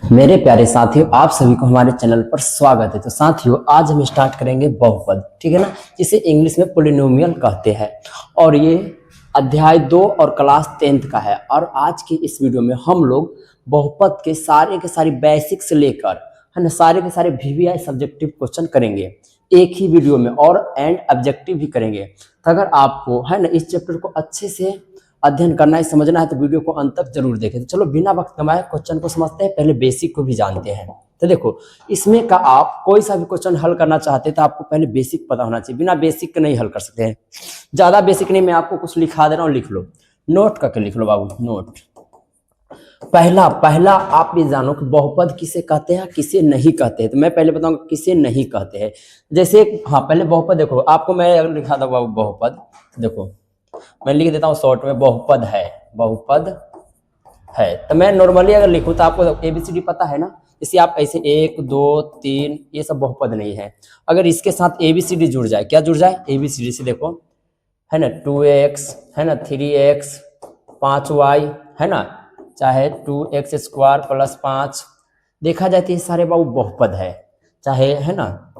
मेरे प्यारे साथियों, आप सभी को हमारे चैनल पर स्वागत है। तो साथियों, आज हम स्टार्ट करेंगे बहुपद, ठीक है ना, जिसे इंग्लिश में पोलिनोमियल कहते हैं। और ये अध्याय 2 और क्लास 10th का है। और आज की इस वीडियो में हम लोग बहुपद के सारे बेसिक से लेकर, है ना, सारे के सारे वीवीआई सब्जेक्टिव क्वेश्चन करेंगे एक ही वीडियो में, और एंड ऑब्जेक्टिव भी करेंगे। तो अगर आपको, है ना, इस चैप्टर को अच्छे से अध्ययन करना है, समझना है, तो वीडियो को अंत तक जरूर देखें। तो चलो बिना वक्त गंवाए क्वेश्चन को समझते हैं, पहले बेसिक को भी जानते हैं। तो देखो, इसमें का आप कोई सा भी क्वेश्चन हल करना चाहते हैं तो आपको पहले बेसिक पता होना चाहिए। बिना बेसिक के नहीं हल कर सकते हैं। ज्यादा बेसिक नहीं, मैं आपको कुछ लिखा दे रहा हूँ, लिख लो, नोट करके लिख लो बाबू, नोट। पहला आप ये जानो कि बहुपद किसे कहते हैं, किसे नहीं कहते हैं। तो मैं पहले बताऊंगा किसे नहीं कहते हैं। जैसे, हाँ, पहले बहुपद देखो, आपको मैं अगर लिखा था बाबू बहुपद, देखो मैं लिख देता हूँ शॉर्ट में, बहुपद है, बहुपद है। तो मैं नॉर्मली अगर लिखूँ तो आपको एबीसीडी पता है ना, जैसे आप ऐसे 1 2 3, ये सब बहुपद नहीं है। अगर इसके साथ एबीसीडी जुड़ जाए, क्या जुड़ जाए, एबीसीडी से देखो, है ना, 2x, है ना, 3x, 5y, है ना, चाहे 2x स्क्वायर प्लस 5, देखा जाए तो ये सारे बाबू बहुपद है। चाहे, है ना,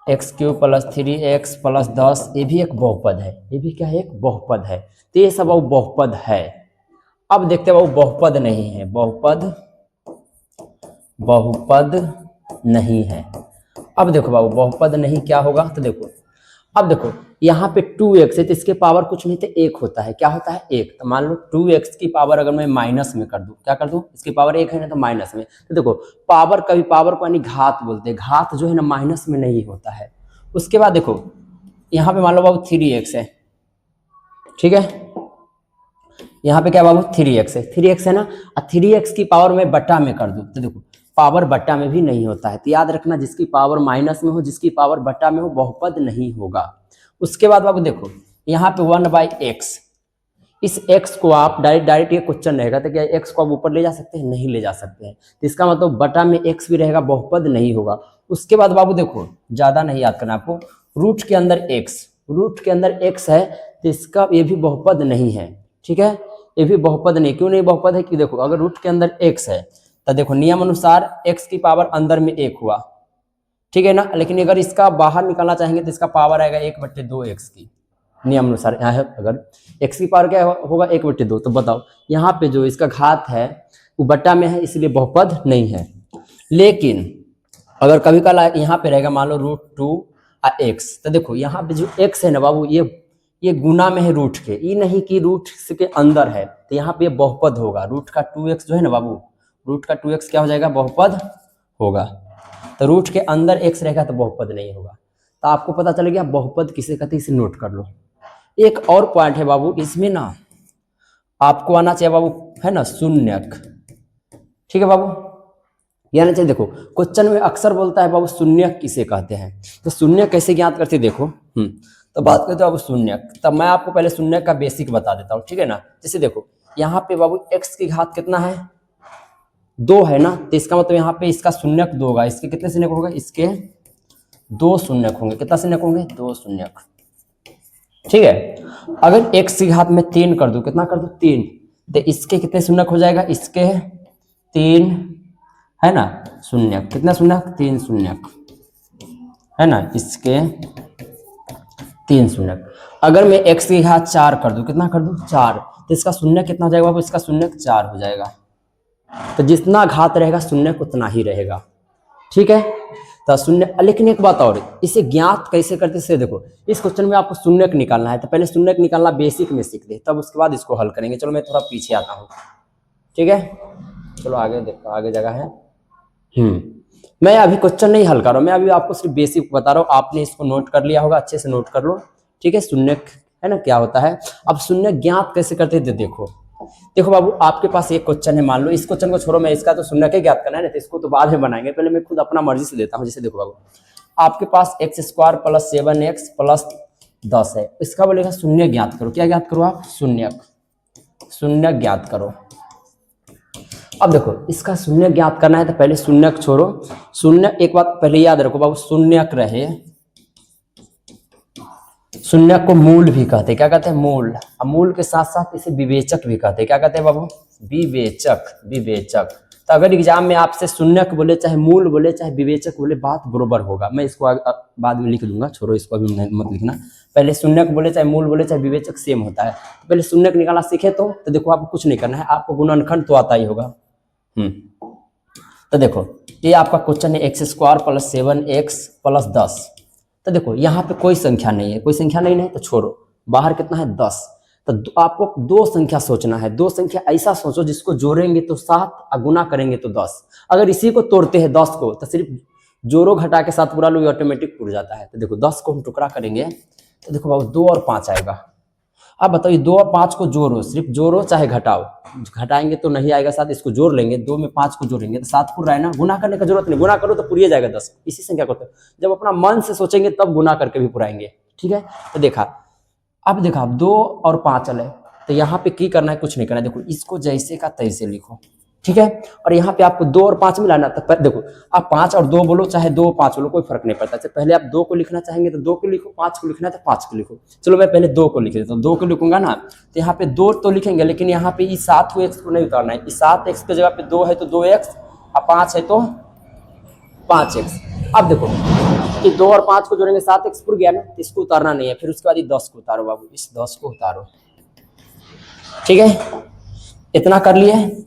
x³ प्लस 3x प्लस 10, ये भी एक बहुपद है। ये भी क्या है, एक बहुपद है। तो ये सब बाबू बहुपद है। अब देखते हैं बाबू बहुपद नहीं है, बहुपद नहीं है। अब देखो बाबू बहुपद नहीं क्या होगा, तो देखो, अब देखो यहाँ पे 2x है तो इसके पावर कुछ नहीं, तो 1 होता है। क्या होता है, 1। तो मान लो 2x की पावर अगर मैं माइनस में कर दूं, क्या कर दूं, इसकी पावर 1 है ना, तो माइनस में। तो देखो, पावर कभी पावर को यानी घात बोलते हैं, घात जो है ना माइनस में नहीं होता है। उसके बाद देखो यहाँ पे मान लो बाबू 3x है, ठीक है, यहाँ पे क्या बाबू 3x है, 3x है ना, और 3x की पावर मैं बट्टा में कर दूं, तो देखो पावर बट्टा में भी नहीं होता है। तो याद रखना, जिसकी पावर माइनस में हो, जिसकी पावर बट्टा में हो, बहुपद नहीं होगा। उसके बाद बाबू देखो यहाँ पे 1/x, इस x को आप डायरेक्ट ये क्वेश्चन रहेगा तो क्या x को आप ऊपर ले जा सकते हैं, नहीं ले जा सकते हैं। तो इसका मतलब बटा में x भी रहेगा, बहुपद नहीं होगा। उसके बाद बाबू देखो, ज्यादा नहीं याद करना आपको, रूट के अंदर x है, तो इसका ये भी बहुपद नहीं है, ठीक है, ये भी बहुपद नहीं। क्यों नहीं बहुपद है, कि देखो अगर रूट के अंदर x है तो देखो नियम अनुसार x की पावर अंदर में 1 हुआ, ठीक है ना, लेकिन अगर इसका बाहर निकालना चाहेंगे तो इसका पावर आएगा 1/2x की, नियम अनुसार। यहाँ है, अगर x की पावर क्या होगा, 1/2। तो बताओ यहाँ पे जो इसका घात है वो बट्टा में है, इसलिए बहुपद नहीं है। लेकिन अगर कभी कल यहाँ पे रहेगा, मान लो √2x, तो देखो यहाँ पे जो x है ना बाबू, ये गुना में है रूट के, ये नहीं कि रूट के अंदर है। तो यहाँ पे बहुपद होगा, रूट का 2x जो है ना बाबू, रूट का 2x क्या हो जाएगा, बहुपद होगा। तो रूट के अंदर x रहेगा तो बहुपद नहीं होगा। तो आपको पता चल गया बहुपद किसे कहते हैं, इसे नोट कर लो। एक और पॉइंट है बाबू, इसमें ना आपको आना चाहिए बाबू, है ना, शून्यक, ठीक है बाबू, ये आना चाहिए। देखो क्वेश्चन में अक्सर बोलता है बाबू शून्यक किसे कहते हैं, तो शून्यक कैसे ज्ञात करते देखो। तो बात करते हो बाबू शून्यक। तब मैं आपको पहले शून्यक का बेसिक बता देता हूँ, ठीक है ना। जैसे देखो यहाँ पे बाबू x की घात कितना है, 2 है ना, तो इसका मतलब यहाँ पे इसका शून्यक 2 होगा। इसके कितने शून्यक होंगे, इसके 2 शून्यक होंगे। कितना शून्यक होंगे, 2 शून्यक, ठीक है। अगर x की घात में 3 कर दूं, कितना कर दूं, 3, तो इसके कितने शून्यक हो जाएगा, इसके 3, है ना, शून्यक। कितना शून्यक, 3 शून्यक, है ना, इसके 3 शून्यक। अगर मैं x की घात 4 कर दूं, कितना कर दूं, 4, तो इसका शून्यक कितना हो जाएगा बाबू, इसका शून्यक 4 हो जाएगा। तो जितना घात रहेगा शून्यक उतना ही रहेगा, ठीक है। तो शून्य, लेकिन एक बात और, इसे ज्ञात कैसे करते से देखो, इस क्वेश्चन में आपको शून्यक निकालना है, तो पहले शून्यक निकालना बेसिक में सीख ले, तब उसके बाद इसको हल करेंगे। चलो मैं थोड़ा पीछे आता हूँ, ठीक है, चलो आगे देखो, आगे जगह है। मैं अभी क्वेश्चन नहीं हल कर रहा हूँ, मैं अभी आपको सिर्फ बेसिक बता रहा हूँ। आपने इसको नोट कर लिया होगा, अच्छे से नोट कर लो, ठीक है। शून्यक है ना, क्या होता है। अब शून्यक ज्ञात कैसे करते थे, देखो बाबू, आपके पास एक क्वेश्चन है, मान लो इस क्वेश्चन को छोड़ो, मैं इसका तो शून्यक ज्ञात करना है ना, तो इसको तो बाद में बनाएंगे, पहले मैं खुद अपना मर्जी से देता हूँ। जैसे देखो बाबू, आपके पास x² प्लस 7x प्लस 10 है, इसका बोलेगा शून्य ज्ञात करो। क्या ज्ञात करो आप, शून्यक ज्ञात करो। अब देखो इसका शून्य ज्ञात करना है तो पहले शून्यक छोड़ो, शून्य, एक बात पहले याद रखो बाबू, शून्यक रहे, शून्यक को मूल भी कहते हैं। क्या कहते हैं, मूल। अब मूल के साथ साथ इसे विवेचक भी कहते हैं। क्या कहते हैं बाबू, विवेचक। तो अगर एग्जाम में आपसे शून्यक बोले चाहे मूल बोले चाहे विवेचक बोले बात बरोबर होगा। मैं इसको बाद में लिख दूंगा, छोड़ो इसको अभी मत लिखना। पहले शून्यक बोले चाहे मूल बोले चाहे विवेचक सेम होता है। तो पहले शून्यक निकालना सीखे तो देखो आपको कुछ नहीं करना है, आपको गुणनखंड तो आता ही होगा। तो देखो ये आपका क्वेश्चन है x square plus 7x plus 10। तो देखो यहाँ पे कोई संख्या नहीं है, कोई संख्या नहीं है तो छोड़ो। बाहर कितना है 10, तो आपको दो संख्या सोचना है। दो संख्या ऐसा सोचो जिसको जोड़ेंगे तो 7 और गुना करेंगे तो 10। अगर इसी को तोड़ते हैं 10 को तो सिर्फ जोड़ो घटा के 7 पूरा लो ऑटोमेटिक उड़ जाता है। तो देखो 10 को हम टुकड़ा करेंगे तो देखो बाबू 2 और 5 आएगा। अब बताइए 2 और 5 को जोड़ो, सिर्फ जोड़ो चाहे घटाओ, घटाएंगे तो नहीं आएगा 7, इसको जोड़ लेंगे 2 में 5 को जोड़ेंगे तो 7 पूरा है ना। गुना करने का जरूरत नहीं, गुना करो तो पूरी जाएगा 10। इसी संख्या को तो जब अपना मन से सोचेंगे तब गुना करके भी पुराएंगे। ठीक है, तो देखा अब देखा 2 और 5 चले तो यहाँ पे की करना है, कुछ नहीं करना है। देखो इसको जैसे का तैसे लिखो, ठीक है। और यहाँ पे आपको 2 और 5 मिलाना। तो देखो आप 5 और 2 बोलो चाहे 2 और 5 बोलो कोई फर्क नहीं पड़ता। पहले आप 2 को लिखना चाहेंगे तो 2 को लिखो, 5 को लिखना है तो 5 को लिखो। चलो मैं पहले 2 को लिख देता हूँ। 2 को लिखूंगा ना तो यहाँ पे 2 तो लिखेंगे, लेकिन यहाँ पे इस 7 को x को नहीं उतारना है। इस 7x की जगह पे 2 है तो 2x और 5 है तो 5x। अब देखो कि 2 और 5 को जोड़ेंगे 7x पूरा गया ना, तो इसको उतारना नहीं है। फिर उसके बाद ये 10 को उतारो बाबू, इस 10 को उतारो। ठीक है, इतना कर लिए।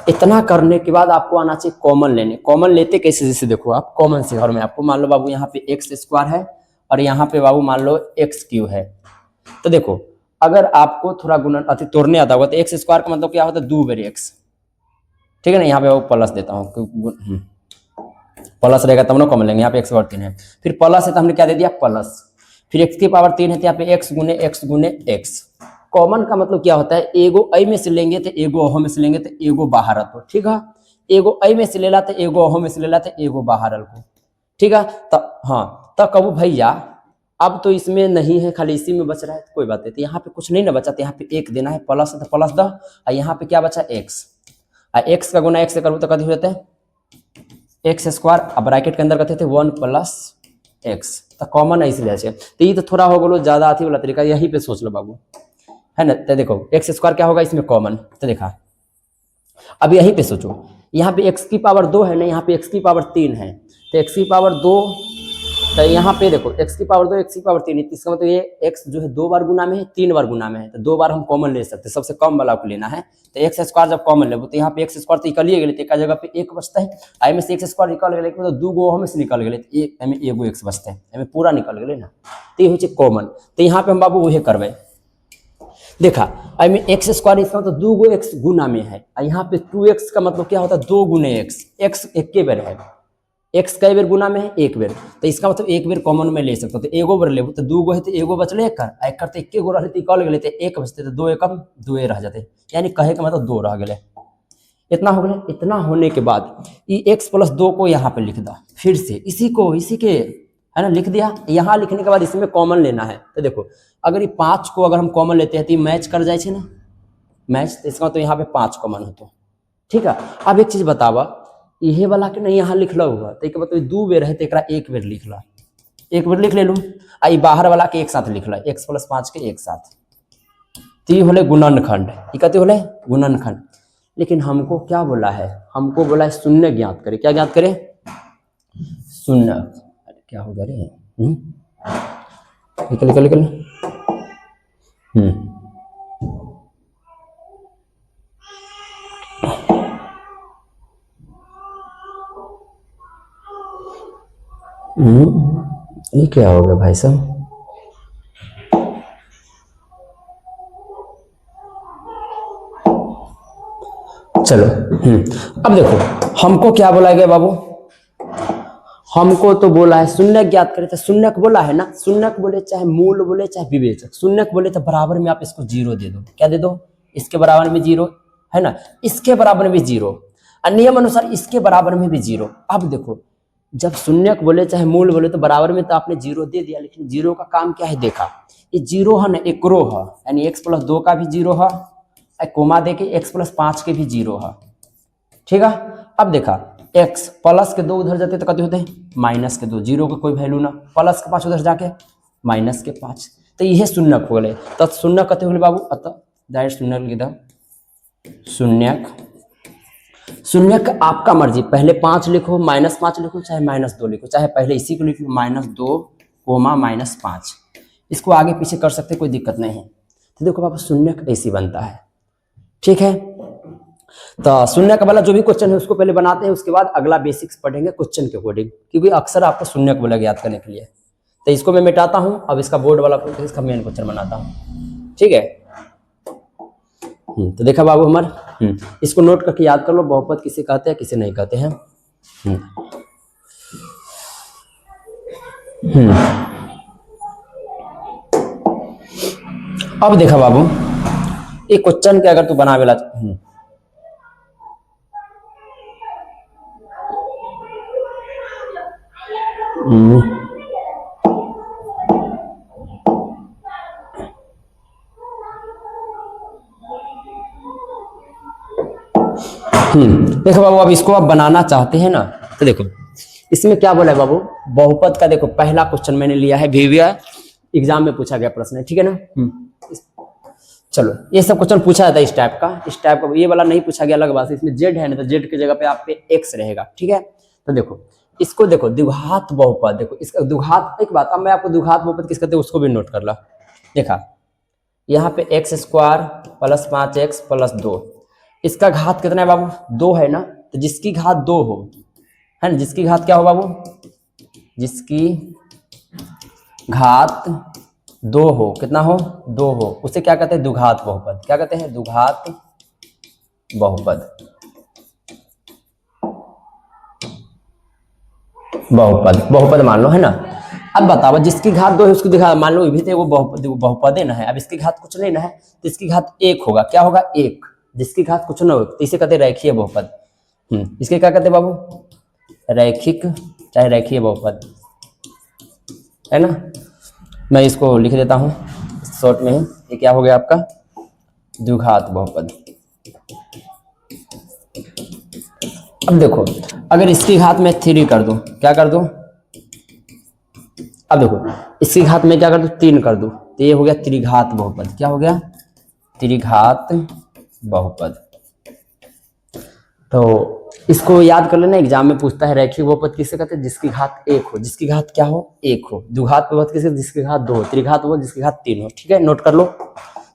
इतना करने के बाद आपको आना चाहिए कॉमन लेने। कॉमन लेते कैसे, जैसे देखो आप कॉमन से घर में आपको मान लो बाबू यहाँ पे एक्स स्क्वायर है और यहाँ पे बाबू मान लो एक्स क्यूब है। तो देखो अगर आपको थोड़ा गुणन अति तोड़ने आता होगा तो एक्स स्क्वायर का मतलब क्या होता है 2 बार एक्स। ठीक है ना, यहाँ पे बाबू प्लस देता हूँ, प्लस रहेगा तब ना कॉमन लेंगे। यहाँ पे एक्स पावर 3 है, फिर प्लस है तो हमने क्या दे दिया प्लस, फिर एक्स की पावर 3 है तो यहाँ पे एक्स गुने एक्स। कॉमन का मतलब क्या होता है, एगो आई में से लेंगे तो एगो ओहो में से लेंगे तो एगो बाहर आतो। ठीक है, एगो आई में से ले ला तो एगो ओहो में से ले ला तो एगो बाहर आल को। ठीक है, तब हाँ तब कबू भैया अब तो इसमें नहीं है, खाली इसी में बच रहा है तो कोई बात नहीं। तो यहाँ पे कुछ नहीं ना बचा तो यहाँ पे एक देना है, प्लस है तो प्लस दो। और यहाँ पे क्या बचा एक्स, और एक्स का गुना एक्स से करूँ तो कभी होते हैं एक्स स्क्वायर। अब ब्रैकेट के अंदर कहते थे 1 प्लस एक्स। तो कॉमन है इसलिए अच्छे। तो ये तो थोड़ा हो गलो ज्यादा आती वाला तरीका, यहीं पे सोच लो बाबू, है ना। तो देखो एक्स स्क्वायर क्या होगा इसमें कॉमन, तो देखा अब यहीं पे सोचो। यहाँ पे एक्स की पावर 2 है ना, यहाँ पे एक्स की पावर 3 है। तो एक्स की पावर 2 तो यहाँ पे देखो एक्स की पावर 2 एक्स की पावर 3 है। इसका मतलब ये एक्स जो है 2 बार गुना में है, 3 बार गुना में है। तो 2 बार हम कॉमन ले सकते हैं, सबसे कम वाला को लेना है। तो एक्स स्क्वायर जब कॉमन ले तो यहाँ पे एक्स स्क्वायर तो निकलिए गए, एक जगह पे एक बचता है। आई में से एक्स स्क्वायर निकल गए तो 2 गो में से निकल गए तो एगो एक्स बचते हैं, पूरा निकल गए ना। तो ये हो कॉमन। तो यहाँ पे हम बाबू वही करवे, देखा आई में एक्स स्क्वायर इसका मतलब 2 गो एक्स गुना में है। यहाँ पे 2x का मतलब क्या होता है 2 गुने एक्स। एक्स एक के बेर है, एक्स कई बेर गुना में है एक बेर। तो इसका मतलब एक बेर कॉमन में ले सकते हो। तो एगो बेर ले तो 2 गो है तो एगो बचले एक कर तो एक गो रहते कल गए तो एक बचते तो 2 एकम 2 रह जाते, यानी कहे का मतलब 2 रह गए। इतना हो गया। इतना होने के बाद ये x प्लस 2 को यहाँ पे लिख दो, फिर से इसी के है ना लिख दिया। यहाँ लिखने के बाद इसमें कॉमन लेना है। तो देखो अगर ये 5 को अगर हम कॉमन लेते हैं तो ये मैच कर जाए ना, मैच। तो इसका तो यहाँ पे 5 कॉमन हो तो ठीक है। अब एक चीज बतावा, यही वाला के नहीं यहाँ लिख लो हुआ तो एक मतलब 2 बेर है तो एक बेर लिख ला, एक बेर लिख ले लूँ। आई बाहर वाला के एक साथ लिख ला, x प्लस 5 के एक साथ। तो ये होले गुणनखंड, ये कहते होले गुणनखंड। लेकिन हमको क्या बोला है, हमको बोला है शून्य ज्ञात करे। क्या ज्ञात करे, शून्य। अरे क्या होगा रे, निकल निकल निकल। ये क्या हो गया भाई साहब। चलो अब देखो हमको क्या बोला गया बाबू, हमको तो बोला है शून्यक ज्ञात करे। तो शून्यक बोला है ना, शून्यक बोले चाहे मूल बोले चाहे विवेचक, शून्यक बोले तो बराबर में आप इसको 0 दे दो। क्या दे दो, इसके बराबर में 0 है ना, इसके बराबर में 0 और नियम अनुसार इसके बराबर में भी 0। अब देखो जब शून्यक बोले चाहे मूल बोले तो बराबर में तो आपने 0 दे दिया, लेकिन 0 का काम क्या है देखा, ये 0 है ना एकरो है, यानी x प्लस 2 का भी 0 है, कोमा दे के x प्लस 5 के भी 0 है। ठीक है, अब देखा x प्लस के 2 उधर जाते तो कहते होते हैं माइनस के 2, 0 का कोई वैल्यू ना, प्लस के 5 उधर जाके माइनस के 5। तो यह शून्यक हो गए। तो शून्यक कहते हो बाबू, अतः डायरेक्ट शून्यक लिख दो, शून्यक। शून्यक आपका मर्जी, पहले 5 लिखो, -5 लिखो, चाहे -2 लिखो, चाहे पहले इसी को लिख लो -2 कोमा -5, इसको आगे पीछे कर सकते, कोई दिक्कत नहीं है। तो देखो बाबू शून्यक ऐसी बनता है, ठीक है। तो शून्यक वाला जो भी क्वेश्चन है उसको पहले बनाते हैं, उसके बाद अगला बेसिक्स पढ़ेंगे क्वेश्चन के अकॉर्डिंग, क्योंकि अक्सर आपको शून्यक वाला याद करने के लिए। तो इसको मैं मिटाता हूँ, अब इसका बोर्ड वाला इसका मेन क्वेश्चन बनाता हूँ, ठीक है। तो देखा बाबू हमारे, इसको नोट करके याद कर लो, बहुपद किसे कहते हैं किसे नहीं कहते हैं। अब देखा बाबू, ये क्वेश्चन के अगर तू बना बेला देखो बाबू, अब इसको आप बनाना चाहते हैं ना, तो देखो इसमें क्या बोला है बाबू, बहुपद का देखो पहला क्वेश्चन मैंने लिया है, विविया एग्जाम में पूछा गया प्रश्न है, ठीक है ना। चलो ये सब क्वेश्चन पूछा जाता है इस टाइप का, ये वाला नहीं पूछा गया, अलग बात है। इसमें जेड है ना, तो जेड की जगह पे आप पे एक्स रहेगा, ठीक है। तो देखो इसको देखो द्विघात बहुपद, देखो इसका द्विघात, एक बात अब मैं आपको द्विघात बहुपद किस कहते हैं उसको भी नोट कर ला। देखा यहाँ पे x² + 5x + 2, इसका घात कितना है बाबू, 2 है ना, तो जिसकी घात 2 हो, है ना, जिसकी घात क्या हो बाबू, जिसकी घात 2 हो, कितना हो, 2 हो, उसे क्या कहते हैं, द्विघात बहुपद। क्या कहते हैं, द्विघात बहुपद। बहुपद मान लो, है ना। अब बताओ जिसकी घात 2 है उसको दिखा, मान लो भी थे वो बहुपद है ना है, अब इसकी घात कुछ नहीं ना है, तो इसकी घात 1 होगा, क्या होगा 1, जिसकी घात कुछ ना हो, तो इसे कहते रेखीय बहुपद। इसके क्या कहते बाबू, रैखिक, चाहे रेखीय बहुपद, है ना। मैं इसको लिख देता हूं शॉर्ट में ही, ये क्या हो गया आपका, द्विघात बहुपद। अब देखो अगर इसकी घात में 3 कर दूं, क्या कर दूं, अब देखो इसकी घात में क्या कर दूं, 3 कर दूं, तो ये हो गया त्रिघात बहुपद। क्या हो गया, त्रिघात बहुपद। तो इसको याद कर लेना, एग्जाम में पूछता है रैखिक बहुपद किसे कहते हैं, जिसकी घात 1 हो, जिसकी घात क्या हो, 1 हो। द्विघात बहुपद किसे, जिसकी घात 2 हो। त्रिघात बहुपद जिसकी घात 3 हो, ठीक है, नोट कर लो।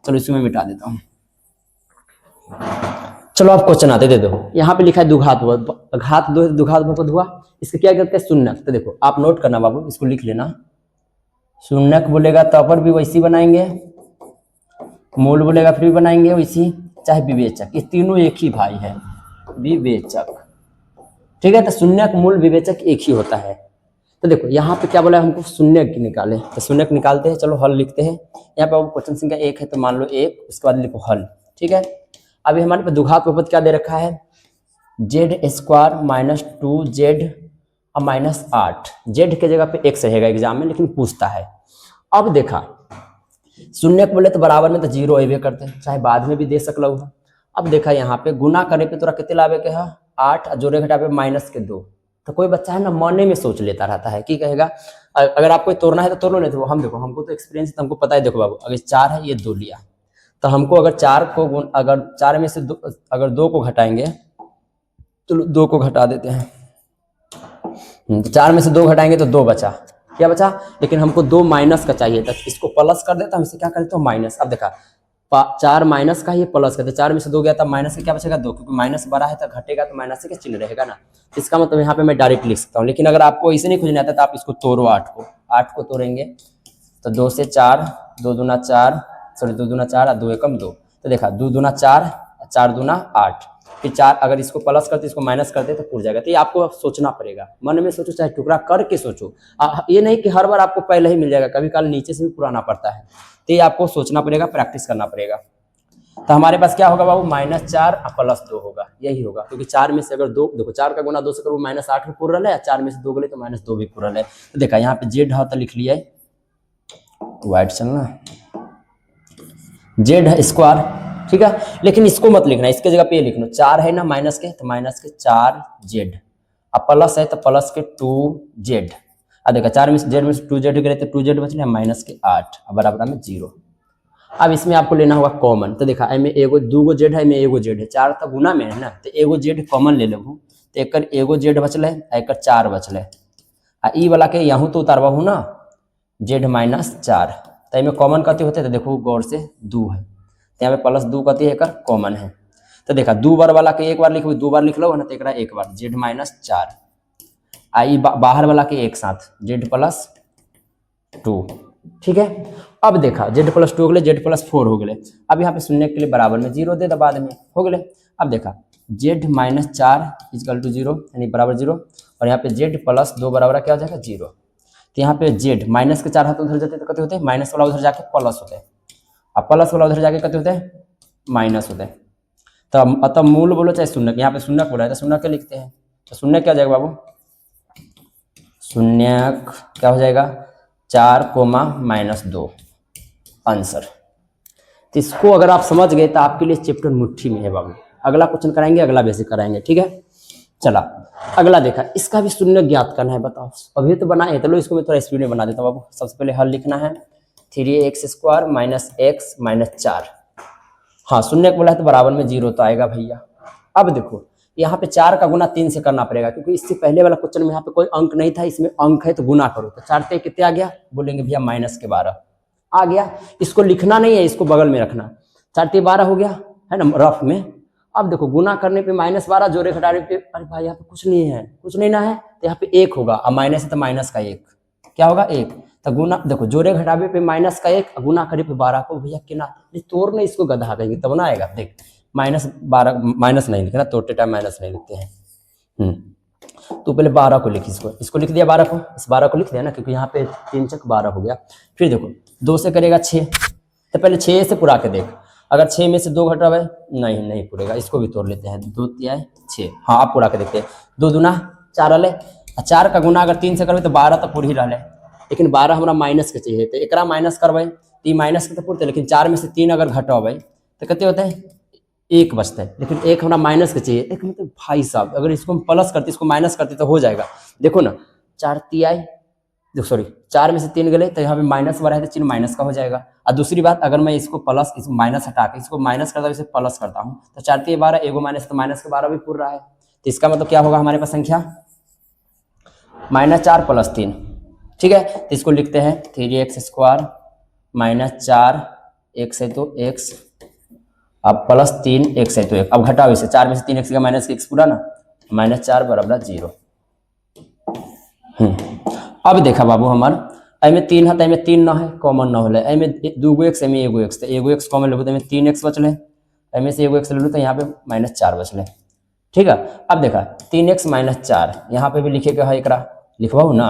चलो इसको मैं मिटा देता हूँ। चलो आप क्वेश्चन आते दे दो, यहाँ पे लिखा है द्विघात बहुपद, घात 2 द्विघात बहुपद हुआ, इसके क्या कहते हैं, शून्यक। तो देखो आप नोट करना बाबू, इसको लिख लेना, शून्यक बोलेगा तो अपर भी वैसी बनाएंगे, मूल बोलेगा फिर भी बनाएंगे वैसी, चाहे विवेचक, ये तीनों एक ही भाई है, विवेचक, ठीक है। तो शून्यक, मूल, विवेचक एक ही होता है। तो देखो यहाँ पे क्या बोला है हमको, शून्यक निकाले, तो शून्यक निकालते हैं। चलो हल लिखते हैं। यहाँ पे क्वेश्चन संख्या 1 है, तो मान लो 1, उसके बाद लिखो हल, ठीक है। अभी हमारे पास द्विघात बहुपद क्या दे रखा है, z² - 2z और -8, z के जगह पे x रहेगा एग्जाम में, लेकिन पूछता है। अब देखा शून्यक बोले तो बराबर में तो 0 अबे करते हैं, चाहे बाद में भी दे सकल। अब देखा यहाँ पे गुना करे पे तोरा कितने लावे के है, 8, जोड़े घटा पे -2। तो कोई बच्चा है ना मने में सोच लेता रहता है कि कहेगा अगर आपको तोड़ना है तो तोड़ लो, नहीं तो हम देखो, हमको तो एक्सपीरियंस है, हमको पता है। देखो बाबू अगर 4 है, ये 2 लिया, तो हमको अगर 4 को अगर 4 में से 2, अगर 2 को घटाएंगे तो 2 को घटा देते हैं, 4 में से 2 घटाएंगे तो 2 बचा, क्या बचा, लेकिन हमको 2 माइनस का चाहिए था, इसको प्लस कर देता, हम इसे क्या करते हो माइनस। अब देखा 4 माइनस का ही प्लस करते, 4 में से 2 गया तब माइनस का क्या बचेगा 2, क्योंकि माइनस बड़ा है तो घटेगा तो माइनस का चिन्ह रहेगा ना। इसका मतलब यहाँ पे मैं डायरेक्ट लिख सकता हूँ, लेकिन अगर आपको इसे नहीं खोजना आता तो आप इसको तोड़ो, 8 को तोड़ेंगे तो 2 से 4, 2 दूना 4, सॉरी 2 दूना 4 और 2 एकम 2, तो देखा 2 दूना 4, 4 दूना 8, फिर 4 अगर इसको प्लस करते इसको माइनस करते तो पूर जाएगा। तो ये आपको सोचना पड़ेगा, मन में सोचो चाहे टुकड़ा करके सोचो, ये नहीं कि हर बार आपको पहले ही मिल जाएगा, कभी काल नीचे से भी पुराना पड़ता है, तो ये आपको सोचना पड़ेगा, प्रैक्टिस करना पड़ेगा। तो हमारे पास क्या होगा बाबू, -4 और +2 होगा, यही होगा, क्योंकि 4 में से अगर 2, देखो 4 का गुना 2 से करो -8 भी पूरा है, 4 में से 2 गले तो -2 भी पूरा है। तो देखा यहाँ पे जेड है तो लिख लिया है, वाइट चलना z², ठीक है, लेकिन इसको मत लिखना, इसके जगह पे ये लिखना, 4 है ना माइनस के, तो माइनस के 4z, अब प्लस है तो प्लस के 2z। अब देखा 4 में से z में से 2z गए तो 2z बच गया, -8 बराबर में 0। अब इसमें आपको लेना होगा कॉमन। तो देखा एमे एगो दूगो जेड है, एमे एगो जेड है, 4 तक गुना में है ना, तो एगो जेड कॉमन ले लेबू तो एकर एगो जेड बचल है, एकर 4 बचल है। आ ई वाला के यहाँ तो उतारबहू ना जेड माइनस 4, तो एमे कॉमन कथी होते तो देखो गौर से 2 है, तो यहाँ पे प्लस 2 कथी है एकर कॉमन है। तो देखा 2 बार वाला के एक बार लिखो, 2 बार लिख लो ना, तो एकरा एक बार जेड माइनस 4 आई बाहर वाला के एक साथ जेड प्लस 2। ठीक है, अब देखा जेड प्लस 2 हो गए, जेड प्लस 4 हो गए। अब यहाँ पे शून्य के लिए बराबर में 0 दे दो, बाद में हो गए। अब देखा जेड माइनस 4 इजकल टू 0 यानी बराबर 0, और यहाँ पे जेड प्लस 2 बराबर क्या हो जाएगा 0। तो यहाँ पे जेड माइनस के 4 हाथ उधर जाते तो कितने होते हैं, माइनस वाला उधर जाके प्लस होते हैं, अब प्लस वाला उधर जाके कितने होते हैं, माइनस होते हैं। तो अतः मूल बोलो चाहे शून्य, यहाँ पे शून्य बोला है तो शून्य क्या लिखते हैं, तो शून्य क्या हो जाएगा बाबू, शून्य क्या हो जाएगा 4, -2 आंसर। तो इसको अगर आप समझ गए तो आपके लिए चैप्टर मुट्ठी में है बाबू। अगला क्वेश्चन कराएंगे, अगला बेसिक कराएंगे, ठीक है। चला अगला देखा, इसका भी शून्य ज्ञात करना है, बताओ अभी तो बनाए, चलो इसको मैं थोड़ा स्पीड में बना देता हूँ बाबू। सबसे पहले हल लिखना है 3x² - x - 4। हाँ शून्य को बोला है तो बराबर में 0 तो आएगा भैया। अब देखो यहाँ पे 4 का गुना 3 से करना पड़ेगा, क्योंकि इससे पहले वाला क्वेश्चन में यहाँ पे कोई अंक नहीं था, इसमें अंक है तो गुना करो। तो 4 से कितने आ गया, बोलेंगे भैया -12 आ गया। इसको लिखना नहीं है, इसको बगल में रखना। 4 से 12 हो गया है ना रफ में। अब देखो गुना करने पे -12, जोड़े घटाने पे, अरे भाई यहाँ पे कुछ नहीं है, कुछ नहीं ना है, तो यहाँ पे 1 होगा। अब माइनस है तो माइनस का 1 क्या होगा 1। तो गुना देखो जोड़े घटावे पे माइनस का 1, गुना करे पे 12 को भैया किना तोड़ नहीं, इसको गधा देंगे तब ना आएगा। देख -12 माइनस नहीं लिखना, तोड़ते टाइम माइनस नहीं लिखते हैं। तो पहले 12 को लिख, इसको लिख दिया 12 को, इस 12 को लिख दिया ना, क्योंकि यहाँ पे 3 चक 12 हो गया। फिर देखो 2 से करेगा 6, तो पहले 6 से पूरा के देख, अगर 6 में से 2 घटावे नहीं पूरेगा, इसको भी तोड़ लेते हैं। 2 3 6, हाँ आप पूरा के देखते हैं। 2 दूना 4 रहे, 4 का गुना अगर 3 से करवे तो 12 तो पूरी रहे, लेकिन 12 हमारा माइनस के चाहिए, तो एकरा माइनस करवे, 3 माइनस के तो पूरते, लेकिन 4 में से 3 अगर घटावे तो कितने होते हैं 1 बचता है, लेकिन 1 हमारा माइनस के चाहिए। एक मतलब भाई साहब अगर इसको हम प्लस करते, इसको माइनस करते तो हो जाएगा। देखो ना 4 3 देखो सॉरी 4 में से 3 गए तो यहाँ पे माइनस वाला है तो चिन्ह माइनस का हो जाएगा। और दूसरी बात अगर मैं इसको प्लस, इसको माइनस हटा के इसको माइनस करता हूँ, इसे प्लस करता हूँ, तो 4 3 12, एगो माइनस तो माइनस के 12 भी पूर रहा है। तो इसका मतलब क्या होगा हमारे पास संख्या -4 + 3। ठीक है, तो इसको लिखते हैं 3x² - 4 x है तो x, अब +3 x है तो 1। अब घटाओ इसे, 4 में से 3x का माइनस x पूरा ना, -4 = 0। अब देखा बाबू हमार एमे 3 है तो एमे 3 ना है, कॉमन ना होले, एमे 2 x एमे एगो x, तो एगो x कॉमन लेबो तो एमे 3x बचले, एमे से एगो x ले लो तो यहाँ पे -4 बचले। ठीक है, अब देखा 3x - 4 यहाँ पे भी लिखे के है, एकरा लिखवाओ ना।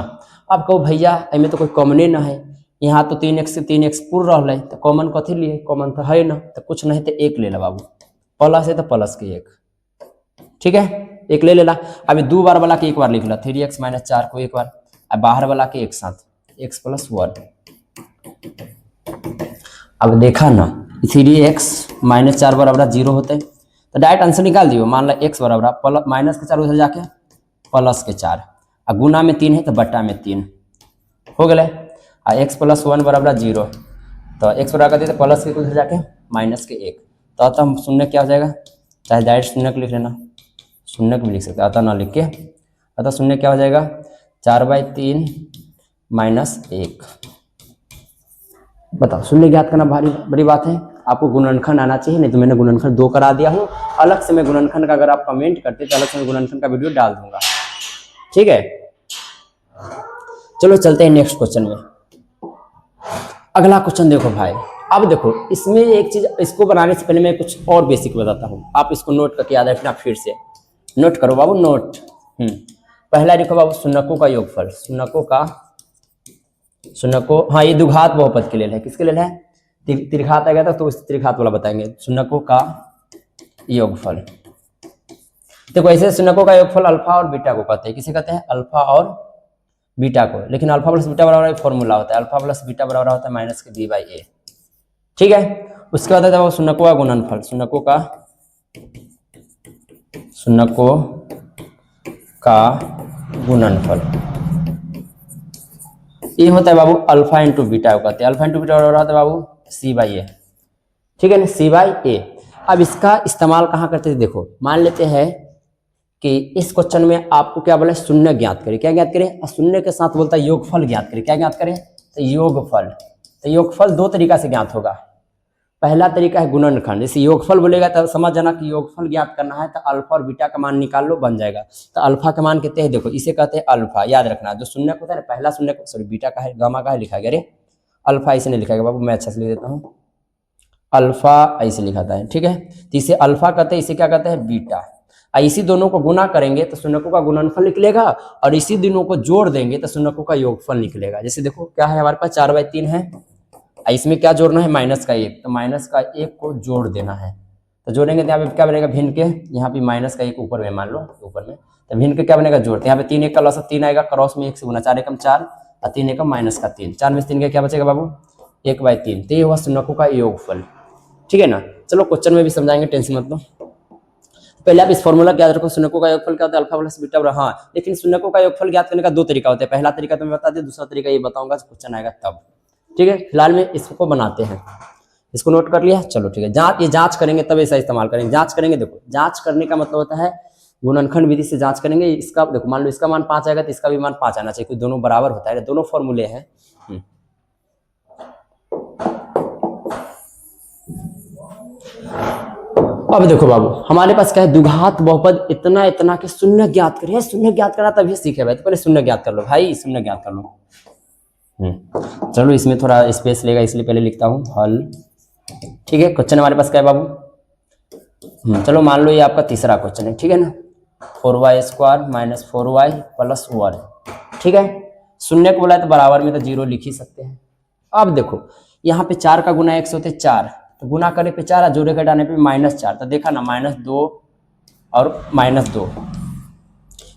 अब कहो भैया एमे तो कोई कॉमने ना है, यहाँ तो 3x से 3x पूर रहा है, तो कॉमन कथी लिए, कॉमन तो है ना, तो कुछ नहीं तो 1 ले ला बाबू, प्लस है तो प्लस के 1। ठीक है 1 ले लेला। अभी 2 बार वाला के एक बार लिख ला, 3x - 4 को एक बार, अब बाहर वाला के एक साथ x + 1। अब देखा ना 3x - 4 = 0 होते, तो डायरेक्ट आंसर निकाल दियो। मान ला x बराबर माइनस के 4 उधर जाके प्लस के 4, और गुना में 3 है तो बट्टा में 3 हो गए। और x + 1 = 0, तो x बराबर करते तो प्लस के उधर जाके माइनस के 1, तो अतः हम शून्य क्या हो जाएगा, चाहे डायरेक्ट शून्य को लिख लेना, शून्य को भी लिख सकते हैं, अतः ना लिख के, अतः शून्य क्या हो जाएगा 4/3 - 1। बताओ शून्य ज्ञात करना भारी बड़ी बात है, आपको गुणनखंड आना चाहिए, नहीं तो मैंने गुणनखंड 2 करा दिया हूँ। अलग से मैं गुणनखंड का अगर आप कमेंट करते तो अलग से मैं गुणनखंड का वीडियो डाल दूंगा। ठीक है, चलो चलते हैं नेक्स्ट क्वेश्चन में। अगला क्वेश्चन देखो भाई, अब देखो इसमें एक चीज, इसको बनाने से पहले मैं कुछ और बेसिक बताता हूँ, आप इसको नोट करके याद रखना। फिर से नोट करो बाबू, नोट। पहला लिखो बाबू शून्यकों का योगफल, शून्यकों, हाँ ये द्विघात बहुपद के लिए है, किसके लिए है, त्रिघात आ गया था तो उस त्रिघात वाला बताएंगे। शून्यकों का योगफल, देखो ऐसे शून्यकों का योगफल अल्फा और बीटा को कहते हैं, किसे कहते हैं, अल्फा और बीटा को। लेकिन अल्फा + बीटा बराबर फॉर्मूला होता है, अल्फा + बीटा बराबर होता है -b/a। ठीक है, उसके बाद आता है शून्यकों का गुणनफल, शून्यकों का गुणनफल ये होता है बाबू अल्फा × बीटा को कहते हैं, अल्फा × बीटा बराबर होता है बाबू c/a। ठीक है ना, सी बाई ए। अब इसका इस्तेमाल कहाँ करते थे, देखो मान लेते हैं कि इस क्वेश्चन में आपको क्या बोला, शून्य ज्ञात करें। क्या ज्ञात करें, शून्य के साथ बोलता है योगफल ज्ञात करें। क्या ज्ञात करें, तो योगफल। तो योगफल दो तरीका से ज्ञात होगा। पहला तरीका है गुणनखंड, जैसे योगफल बोलेगा तो समझ जाना कि योगफल ज्ञात करना है तो अल्फा और बीटा का मान निकाल लो, बन जाएगा। तो अल्फा का मान कहते हैं, देखो इसे कहते हैं अल्फा, याद रखना। जो शून्य होता है ना, पहला शून्य, सॉरी बीटा का है, गामा का है, लिखा गया, अरे अल्फा ऐसे नहीं लिखा गया बाबू, मैं अच्छा से लिख देता हूँ, अल्फा ऐसे लिखाता है, ठीक है। तो इसे अल्फा कहते हैं, इसे क्या कहते हैं, बीटा। इसी दोनों को गुना करेंगे तो शून्यकों का गुणनफल निकलेगा, और इसी दोनों को जोड़ देंगे तो शून्यकों का योगफल निकलेगा। जैसे देखो क्या है हमारे पास, 4/3 है, इसमें क्या जोड़ना है, -1, तो -1 को जोड़ देना है। तो जोड़ेंगे तो यहाँ पे क्या बनेगा, भिन्न के, यहाँ पे -1 ऊपर में, मान लो ऊपर में, तो भिन्न के क्या बनेगा, जोड़ते। यहाँ पे 3 1 का लॉस 3 आएगा, क्रॉस में 1 से गुना, 4 एकम 4 और 3 एकम -3, 4 में से 3 का क्या बचेगा बाबू, 1/3। तो ये हुआ शून्यकों का योगफल, ठीक है ना। चलो क्वेश्चन में भी समझाएंगे, टेंशन मत लो। पहले आप इस फॉर्मूला क्या याद रखो, शून्यकों का योगफल क्या होता है, अल्फा प्लस बीटा बराबर। हाँ, लेकिन शून्यकों का योगफल ज्ञात करने का दो तरीका होता है। पहला तरीका तो मैं बता दिया, दूसरा तरीका ये बताऊंगा क्वेश्चन आएगा तब, ठीक है। फिलहाल में इसको बनाते हैं, इसको नोट कर लिया, चलो ठीक है। ये जांच करेंगे तब ऐसा इस्तेमाल करेंगे। जांच करेंगे, देखो जांच करने का मतलब होता है गुणनखंड विधि से जांच करेंगे। इसका देखो मान लो इसका मान 5 आएगा तो इसका भी मान 5 आना चाहिए, क्योंकि दोनों बराबर होता है, दोनों फॉर्मूले हैं। अब देखो बाबू, हमारे पास क्या है, द्विघात बहुपद इतना इतना के शून्य ज्ञात करिए। शून्य ज्ञात करना तभी सीखे भाई, तो पहले शून्य ज्ञात कर लो भाई, शून्य ज्ञात कर लो। चलो इसमें थोड़ा स्पेस लेगा, इसलिए पहले लिखता हूँ हल, ठीक है। क्वेश्चन हमारे पास क्या है बाबू, चलो मान लो ये आपका तीसरा क्वेश्चन है, ठीक है ना। 4y² - 4y + 1, ठीक है। शून्य को बोला है तो बराबर में तो 0 लिख ही सकते हैं। अब देखो यहाँ पे 4 का गुना 1 से होते 4, तो गुना करे पे 4 और जोड़े घटाने पे -4, तो देखा ना -2 और -2,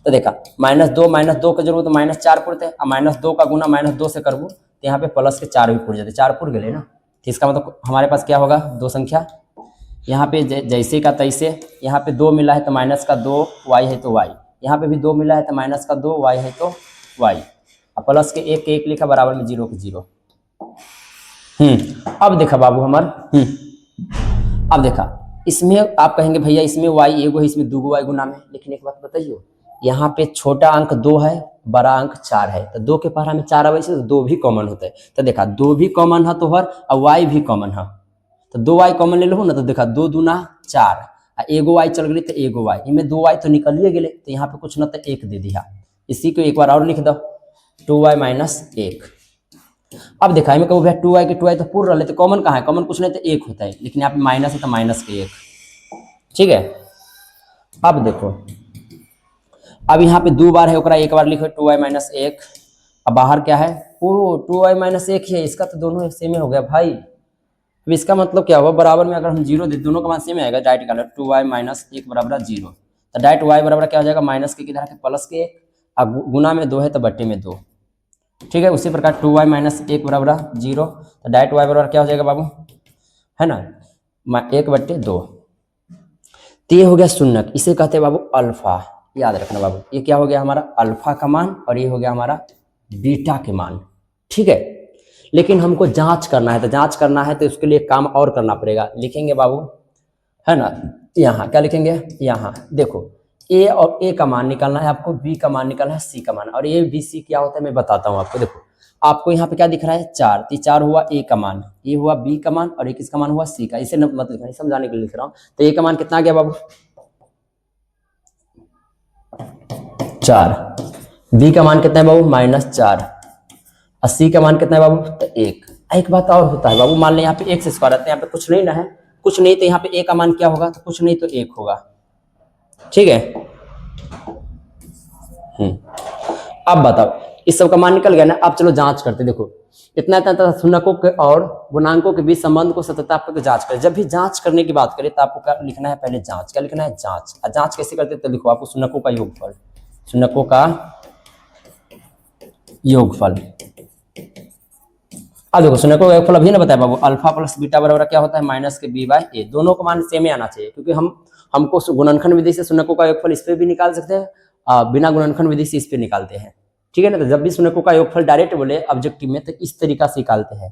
तो देखा -2 का जरूरत तो -4 पुरते हैं, और -2 का गुना -2 से करबू तो यहाँ पे प्लस के 4 भी पुर जाते, 4 पुर गए ना। तो इसका मतलब हमारे पास क्या होगा, दो संख्या, यहाँ पे जैसे का तैसे, यहाँ पे 2 मिला है तो -2 y है तो y, यहाँ पे भी 2 मिला है तो -2 y है तो y, और प्लस के 1 1 लिखा बराबर में 0 के 0। अब देखा बाबू अब देखा, इसमें आप कहेंगे भैया इसमें y एगो है, इसमें 2 y गुना में, लेकिन एक बात बताइए, यहाँ पे छोटा अंक 2 है, बड़ा अंक 4 है, तो 2 के पहला में 4 आवे तो 2 भी कॉमन होता है। तो देखा 2 भी कॉमन है तो हर, और y भी कॉमन है, तो 2y कॉमन ले लो ना, तो देखा 2 दूना 4, एगो y चल गई तो एगो y, इनमें 2y तो निकलिए गए, तो यहाँ पे कुछ ना तो 1 दे दिया। इसी को एक बार और लिख दो, 2y - 1। अब देखा मैं कहूँ भैया 2y के 2y तो पूर्ण रहे, तो कॉमन कहाँ है, कॉमन कुछ नहीं तो 1 होता है, लेकिन यहाँ पे माइनस है तो माइनस के 1, ठीक है। अब देखो, अब यहाँ पे 2 बार है, ओकरा एक बार लिखो 2y - 1, अब बाहर क्या है, ओ 2y - 1 है, इसका तो दोनों सेम हो गया भाई। अब इसका मतलब क्या हुआ, बराबर में अगर हम 0 दे, दोनों का मान सेम आएगा, डायरेक्ट निकालो 2y - 1 बराबर 0, तो डायरेक्ट y बराबर क्या हो जाएगा, माइनस के किधर है, प्लस के 1, अब गुना में 2 है तो बट्टे में 2, ठीक है। उसी प्रकार 2y - 1 बराबर 0, तो डायरेक्ट y बराबर क्या हो जाएगा बाबू, है ना, 1/2। तो ये हो गया शून्यक, इसे कहते हैं बाबू अल्फा, याद रखना बाबू। ये क्या हो गया हमारा अल्फा का मान, और ये हो गया हमारा बीटा के मान, ठीक है। लेकिन हमको जांच करना है, तो जांच करना है तो उसके लिए काम और करना पड़ेगा, लिखेंगे बाबू, है ना। यहाँ क्या लिखेंगे, यहाँ देखो ए और ए का मान निकालना है आपको, बी का मान निकालना है, सी का मान, और ए बी सी क्या होता है मैं बताता हूँ आपको। देखो आपको यहाँ पे क्या दिख रहा है, 4, तो 4 हुआ ए का मान, ये हुआ बी का मान, और एक इसका मान हुआ सी का, इसे मत लिखना, समझाने के लिए लिख रहा हूँ। तो ए का मान कितना आ गया बाबू, 4, बी का मान कितना है बाबू, -4, और सी का मान कितना है बाबू, तो 1। एक बात और होता है बाबू, मान लें यहाँ पे x स्क्वायर रहता है, यहाँ पे कुछ नहीं ना है, कुछ नहीं, तो यहाँ पे a का मान क्या होगा, तो कुछ नहीं तो 1 होगा, ठीक है। अब बताओ, इस सब का मान निकल गया ना। अब चलो जांच करते, देखो इतना इतना शून्यकों के और गुणांकों के बीच संबंध को सततता जांच करें। जब भी जांच करने की बात करें तो आपको क्या लिखना है, पहले जांच, क्या लिखना है, जांच। जांच कैसे करते तो लिखो आपको शून्यकों का योगफल, शून्यकों का योगफल। अब देखो शून्यकों का योगफल अभी ना बताया बाबू, अल्फा प्लस बीटा बराबर क्या होता है, माइनस के b/a, दोनों का मान सेम ही आना चाहिए, क्योंकि हमको गुणनखंड विधि से शून्यकों का योगफल इस पे भी निकाल सकते हैं, बिना गुणनखंड विधि से इस पे निकालते हैं, ठीक है ना। तो जब भी शून्यकों का योगफल डायरेक्ट बोले ऑब्जेक्टिव में तो इस तरीका से निकालते हैं,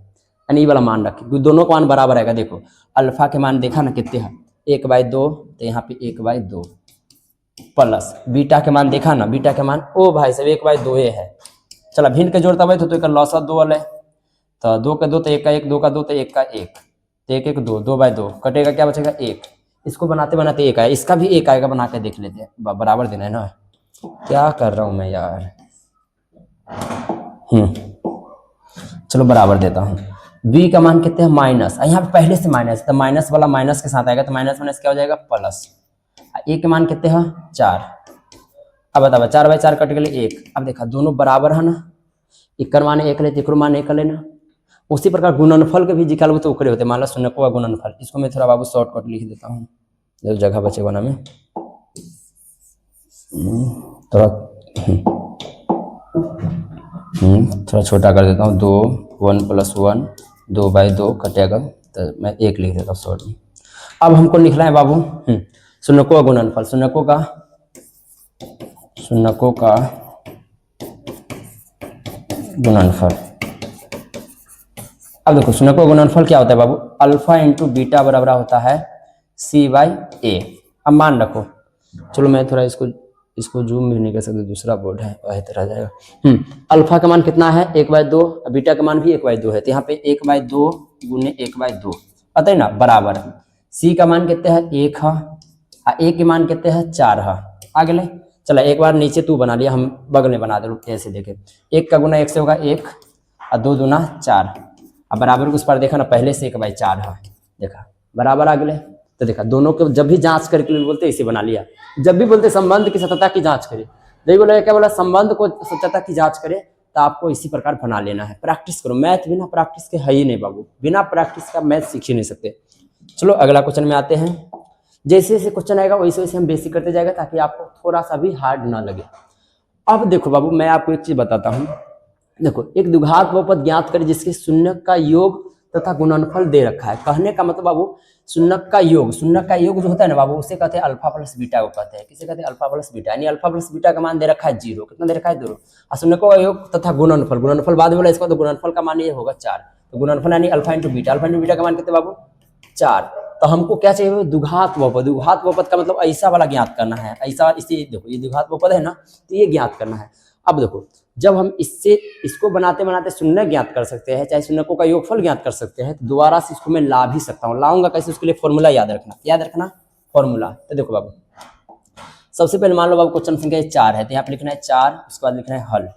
यानी ये वाला मान रखें क्योंकि दोनों का मान बराबर आएगा। देखो अल्फा के मान देखा ना कितने हैं, 1/2, तो यहाँ पे 1/2 प्लस बीटा के मान देखा ना, बीटा के मान ओ भाई साहब 1/2 है। चला भिन्न के जोड़ता भाई तो एक लौसा 2 वाले, तो 2 का 2 तो 1 का 1, 2 का 2 तो 1 का 1, तो 1 1 2, 2/2 कटेगा, क्या बचेगा 1। इसको बनाते बनाते 1 आया, इसका भी 1 आएगा, बना के देख लेते हैं। बराबर देना है ना, क्या कर रहा हूँ मैं यार। चलो बराबर देता हूँ। b का मान कितने हैं माइनस, यहाँ पे पहले से माइनस, तो माइनस वाला माइनस के साथ आएगा, तो माइनस माइनस क्या हो जाएगा प्लस। a के मान कितने हैं 4। अब बताओ 4/4 कट गए 1। अब देखा दोनों बराबर है ना, इक्कर मान 1 लेते, इक्र मान 1 लेना। उसी प्रकार गुणनफल के भी निकालबो तो ओकरे होते, मान लो शून्य को गुणनफल। इसको मैं थोड़ा बाबू शॉर्टकट लिख देता हूँ, जो जगह बचेगा ना में थोड़ा थोड़ा छोटा कर देता हूँ। 2 1 + 1 2/2 कटेगा, तो मैं 1 लिख देता हूँ शॉर्ट में। अब हमको लिखना है बाबू शून्यकों का गुणनफल, शून्यकों का गुणनफल। अब देखो शून्यकों का गुणनफल क्या होता है बाबू, अल्फा इंटू बीटा बराबर होता है c/a। अब मान रखो, चलो मैं थोड़ा इसको जूम भी नहीं कर सकते, दूसरा बोर्ड है वही तरह जाएगा। अल्फा का मान कितना है 1/2, बीटा का मान भी 1/2 है, तो यहाँ पे 1/2 गुने 1/2 पता है ना बराबर। सी का मान कितने है 1 है, ए के मान कितने हैं 4 है। आगे ले चला, एक बार नीचे तू बना लिया, हम बगल में बना दे ऐसे देखे। 1 का गुना 1 से होगा 1 और 2 दूना 4। अब बराबर उस पर देखा ना, पहले से 1/4 है, देखा बराबर। आगे ले तो देखा दोनों को जब भी जांच करके लिए बोलते इसे बना लिया, जब भी बोलते संबंध की सत्यता की जांच करे, नहीं बोला क्या बोला संबंध को सत्यता की जांच करे, तो आपको इसी प्रकार बना लेना है। प्रैक्टिस करो, मैथ बिना प्रैक्टिस के है ही नहीं बाबू, बिना प्रैक्टिस का मैथ सीख ही नहीं सकते। चलो अगला क्वेश्चन में आते हैं। जैसे जैसे क्वेश्चन आएगा वैसे वैसे हम बेसिक करते जाएगा, ताकि आपको थोड़ा सा भी हार्ड ना लगे। अब देखो बाबू मैं आपको एक चीज बताता हूँ, देखो एक द्विघात बहुपद ज्ञात करें जिसके शून्यक का योग तथा गुणनफल दे रखा है। कहने का मतलब बाबू शून्यक का योग जो होता है ना बाबू, उसे कहते हैं अल्फा प्लस बीटा को कहते हैं। किसे कहते हैं अल्फा प्लस बीटा, यानी अल्फा प्लस बीटा का मान दे रखा है 0, कितना दे रखा है 2। और शून्यकों का योग तथा गुणनफल बाद में बोला, इसका तो गुणनफल का मान ये होगा 4, तो गुणनफल यानी अल्फा इंटू बीटा का मान कितने बाबू 4। तो हमको क्या चाहिए द्विघात बहुपद का मतलब ऐसा वाला ज्ञात करना है, ऐसा। इसी देखो ये द्विघात बहुपद है ना, तो ये ज्ञात करना है। अब देखो जब हम इसको बनाते बनाते शून्य ज्ञात कर सकते हैं, चाहे शून्यकों का योगफल ज्ञात कर सकते हैं, तो दोबारा से इसको मैं ला भी सकता हूँ। लाऊंगा कैसे, उसके लिए फॉर्मूला याद रखना फॉर्मूला। तो देखो बाबू सबसे पहले मान लो बाबू क्वेश्चन संख्या 4 है, तो यहाँ पे लिखना है 4, उसके बाद लिखना है हल,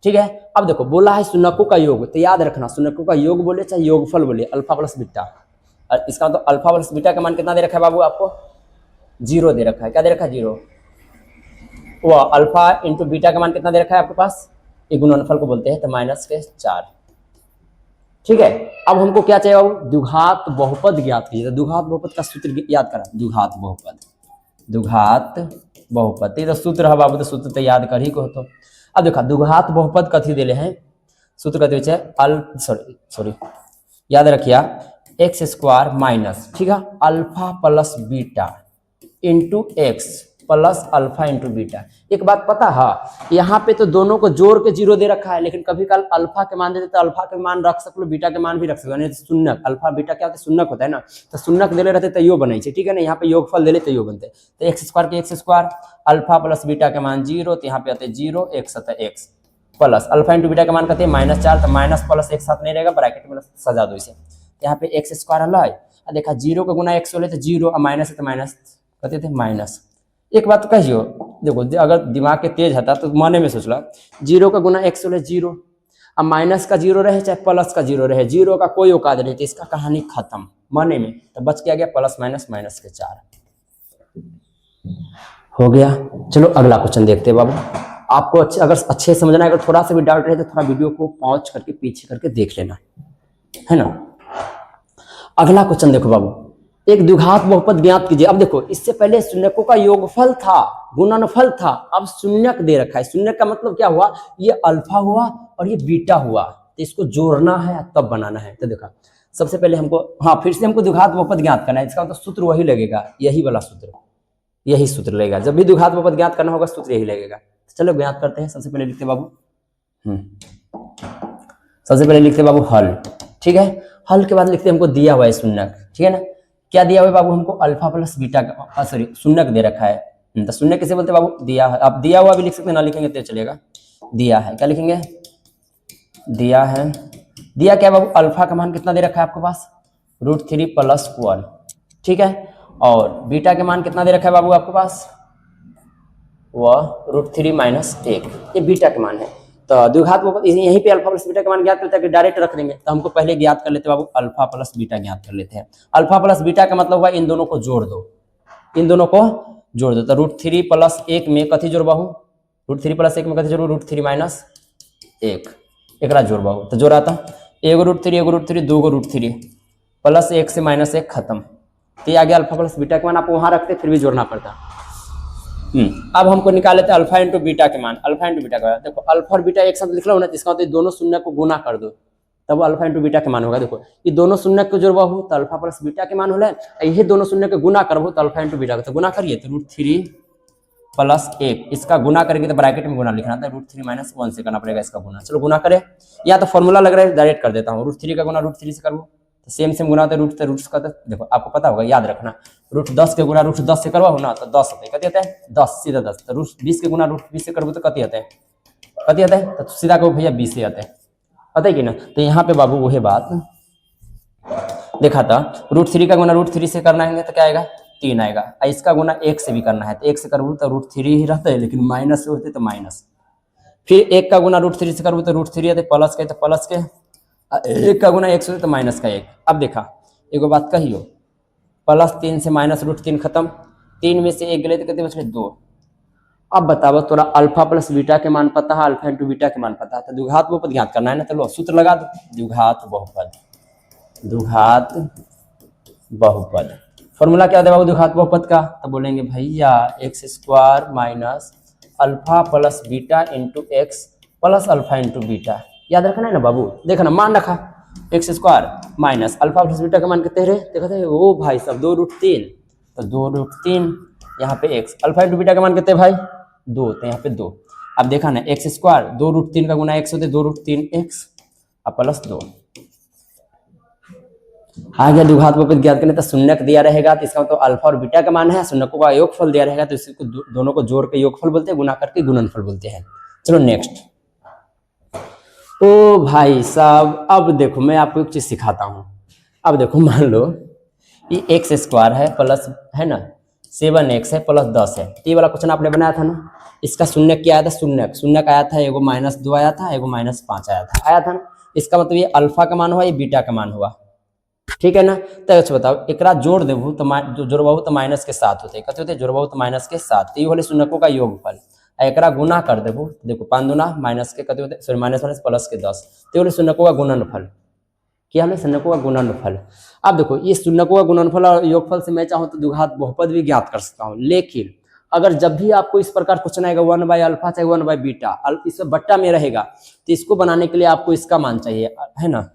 ठीक है। अब देखो बोला है शून्यकों का योग, तो याद रखना शून्यकों का योग बोले चाहे योगफल बोले, अल्फा प्लस बीटा। इसका तो अल्फा प्लस बीटा का मान कितना दे रखा है बाबू आपको 0 दे रखा है। क्या दे रखा है 0, वो अल्फा इंटू बीटा का मान कितना दे रखा है आपके पास, ये गुणनफल को बोलते हैं, तो -4, ठीक है। अब हमको क्या चाहिए बाबू द्विघात बहुपद ज्ञात कीजिए। तो द्विघात बहुपद का सूत्र याद करा, द्विघात बहुपद ये तो सूत्र है बाबू, तो सूत्र तो याद कर ही को। तो अब देखा द्विघात बहुपद कथी दिले हैं, सूत्र कथी याद रखिया x² माइनस, ठीक है, alpha plus beta into x plus alpha into beta. एक बात पता है, यहाँ पे तो दोनों को जोड़ के 0 दे रखा है, लेकिन कभी कल अल्फा के मान देते तो अल्फा के मान रख सकते, बीटा के मान भी रख सकते, शून्यक अल्फा बीटा क्या होता है शून्यक होता है ना, तो शून्यक देले रहते तो यो बने, ठीक है ना। यहाँ पे योगफल देले तो यो बनते, तो x² के x² अल्फा प्लस बीटा के मान 0, तो यहाँ पे आते 0 x x plus alpha into beta के मान कहते हैं -4, तो माइनस प्लस एक साथ नहीं रहेगा, ब्रैकेट में सजा दो इसे। यहाँ पे x² हल देखा 0 का गुना x होले तो 0 और माइनस है तो माइनस कहते थे माइनस। एक बात तो कहियो, देखो अगर दिमाग के तेज हता तो मने में सोचला 0 का गुना x होले 0, अब माइनस का 0 रहे चाहे प्लस का 0 रहे, 0 का कोई औकात नहीं, तो इसका कहानी खत्म मने में। तो बच के आ गया प्लस माइनस के 4 हो गया। चलो अगला क्वेश्चन देखते हैं बाबू। आपको अगर अच्छे समझना है, अगर थोड़ा सा भी डाउट रहे तो थोड़ा वीडियो को पॉज करके पीछे करके देख लेना, है ना। अगला क्वेश्चन देखो बाबू, एक द्विघात बहुपद ज्ञात कीजिए। अब देखो इससे पहले शून्यकों का योगफल था, गुणनफल था, अब शून्यक दे रखा है। शून्यक का मतलब क्या हुआ, ये अल्फा हुआ और ये बीटा हुआ, तो इसको जोड़ना है तब बनाना है। तो देखा सबसे पहले हमको फिर से हमको द्विघात बहुपद ज्ञात करना है, इसका मतलब सूत्र वही लगेगा, यही वाला सूत्र, यही सूत्र लगेगा। जब भी द्विघात बहुपद ज्ञात करना होगा सूत्र यही लगेगा। चलो ज्ञात करते हैं। सबसे पहले लिखते बाबू सबसे पहले लिखते बाबू हल, ठीक ठीक है। हल के बाद लिखते हैं हमको दिया हुआ है शून्यक, ठीक है ना। क्या दिया हुआ है बाबू हमको? अल्फा प्लस बीटा का सॉरी शून्यक दे रखा है। तो शून्यक किसे बोलते हैं बाबू? दिया है। आप दिया हुआ भी लिख सकते हैं, ना लिखेंगे तो चलेगा। दिया है, क्या लिखेंगे? दिया है। दिया क्या बाबू? अल्फा का मान कितना दे रखा है आपके पास? √3 + 1, ठीक है। और बीटा के मान कितना दे रखा है बाबू आपके पास? वह √3 - 1, ये बीटा के मान है। तो द्विघात बहुपद यहीं पे अल्फा प्लस बीटा का मान ज्ञात करते हैं कि डायरेक्ट रख देंगे। तो हमको पहले ज्ञात कर लेते हैं बाबू, अल्फा प्लस बीटा ज्ञात कर लेते हैं। अल्फा प्लस बीटा का मतलब हुआ इन दोनों को जोड़ दो, इन दोनों को जोड़ दो। तो √3 + 1 में कथी जोड़बाहू? √3 + 1 में कथी जोड़ू? √3 - 1 एकरा जोड़बाहू। तो जोड़ा था एगो √3 एगो √3 दूगो √3 +1 से -1 खत्म। तो ये आ गया अल्फा प्लस बीटा के मान। आप वहां रखते फिर भी जोड़ना पड़ता। अब हमको निकाल लेते हैं अल्फा इंटू बीटा के मान। अल्फा इंटू बीटा का देखो, अल्फा और बीटा एक साथ लिख लो ना, इसका मतलब दोनों शून्य को गुना कर दो, तब अल्फा इंटू बीटा के मान होगा। देखो ये दोनों शून्य को जोड़वा हो तो अल्फा प्लस बीटा के मान होला, यही दोनों शून्य को गुना करबो तो अल्फा इंटू बीटा का। तो गुना करिए तो √3 + 1, इसका गुना करेंगे तो ब्रैकेट में गुना लिखना था, √3 - 1 से करना पड़ेगा इसका गुना। चलो गुना करें, या तो फॉर्मूला लग रहा है डायरेक्ट कर देता हूँ। √3 का गुना √3 से करो तो सेम गुना होता है रूट का। देखो आपको पता होगा, याद रखना, √10 के गुना √10 से करवा हो ना तो 10 होता है। कति होता है? 10, सीधा 10। तो √20 के गुना √20 से करबो तो कति होता है? कति होता है? तो सीधा कहो भैया 20 से आता है, पता है कि ना। तो यहाँ पे बाबू वही बात देखा था, √3 का गुना √3 से करना है तो क्या आएगा? 3 आएगा। इसका गुना 1 से भी करना है तो 1 से करबो तो √3 ही रहता है, लेकिन माइनस से होते तो माइनस। फिर 1 का गुना √3 से करबो तो √3 आते, प्लस के तो प्लस के, 1 का गुना 1 से तो माइनस का 1। अब देखा एगो बात कहियो, +3 से -√3 खत्म, 3 में से 1 गले तो कितने बचे? 2। अब बताओ तोरा अल्फा प्लस बीटा के मान पता है, अल्फा इंटू बीटा के मान पता है, तो द्विघात बहुपद ज्ञात करना है ना। तो लो सूत्र लगा दो, द्विघात बहुपद। द्विघात बहुपद फॉर्मूला क्या होता है बाबू द्विघात बहुपद का? तो बोलेंगे भैया x² - alpha plus beta into x plus alpha into beta. याद रखना है ना बाबू, देखना मान रखा x² - अल्फा प्लस बीटा का मान कितने रहे? देखा था वो भाई सब 2√3, तो 2√3 यहाँ पे x, अल्फा इंटू बीटा का मान कितने भाई? 2, तो यहाँ पे 2। अब देखा ना x², 2√3 का गुना x होते 2√3x अब प्लस 2 आ गया। द्विघात बहुपद ज्ञात करने तो शून्यक दिया रहेगा, तो इसका मतलब अल्फा और बीटा का मान है, शून्यकों का योगफल दिया रहेगा तो इसको दोनों को जोड़ के योगफल बोलते हैं, गुना करके गुणनफल बोलते हैं। चलो नेक्स्ट। ओ भाई साहब, अब देखो मैं आपको एक चीज सिखाता हूँ। अब देखो मान लो ये x² है प्लस है ना 7x है प्लस 10 है, ये वाला क्वेश्चन आपने बनाया था ना। इसका शून्यक क्या आया था? शून्यक आया था, एगो -2 आया था, एगो -5 आया था ना। इसका मतलब ये अल्फा का मान हुआ, ये बीटा का मान हुआ, ठीक है ना। तो अच्छा बताओ, एकरा जोड़ देबू तो जोड़बाहू तो माइनस के 7 होते, कते होते? जोड़बाहू तो माइनस के 7, तो ये होले शून्यकों का योगफल। एकरा गुना कर देबू, देखो 5 दूना माइनस के कते होते, सॉरी माइनस प्लस के 10, तो ये होले शून्यकों का गुणनफल। क्या हमें? शून्यकों का गुणनफल। अब देखो ये शून्यकों का गुणनफल और योगफल से मैं चाहूँ तो द्विघात बहुपद भी ज्ञात कर सकता हूँ, लेकिन अगर जब भी आपको इस प्रकार क्वेश्चन आएगा 1/अल्फा चाहे 1/बीटा, इसमें बट्टा में रहेगा, तो इसको बनाने के लिए आपको इसका मान चाहिए, है ना।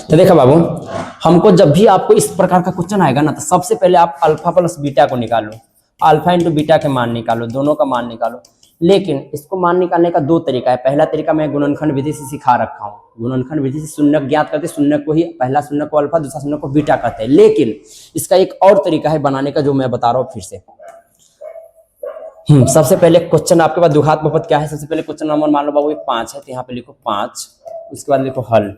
तो देखा बाबू, हमको जब भी आपको इस प्रकार का क्वेश्चन आएगा ना, तो सबसे पहले आप अल्फा प्लस बीटा को निकालो, अल्फा इंटू बीटा के मान निकालो, दोनों का मान निकालो। लेकिन इसको मान निकालने का 2 तरीका है। पहला तरीका मैं गुणनखंड विधि से सिखा रखा हूँ। गुणनखंड विधि से शून्यक ज्ञात करते, शून्यक को ही पहला शून्यक को अल्फा, दूसरा शून्यक को बीटा कहते हैं। लेकिन इसका एक और तरीका है बनाने का, जो मैं बता रहा हूँ फिर से। सबसे पहले क्वेश्चन आपके पास द्विघात बहुपद क्या है? सबसे पहले क्वेश्चन नंबर मान लो बाबू 5 है, तो यहाँ पे लिखो 5, उसके बाद लिखो हल,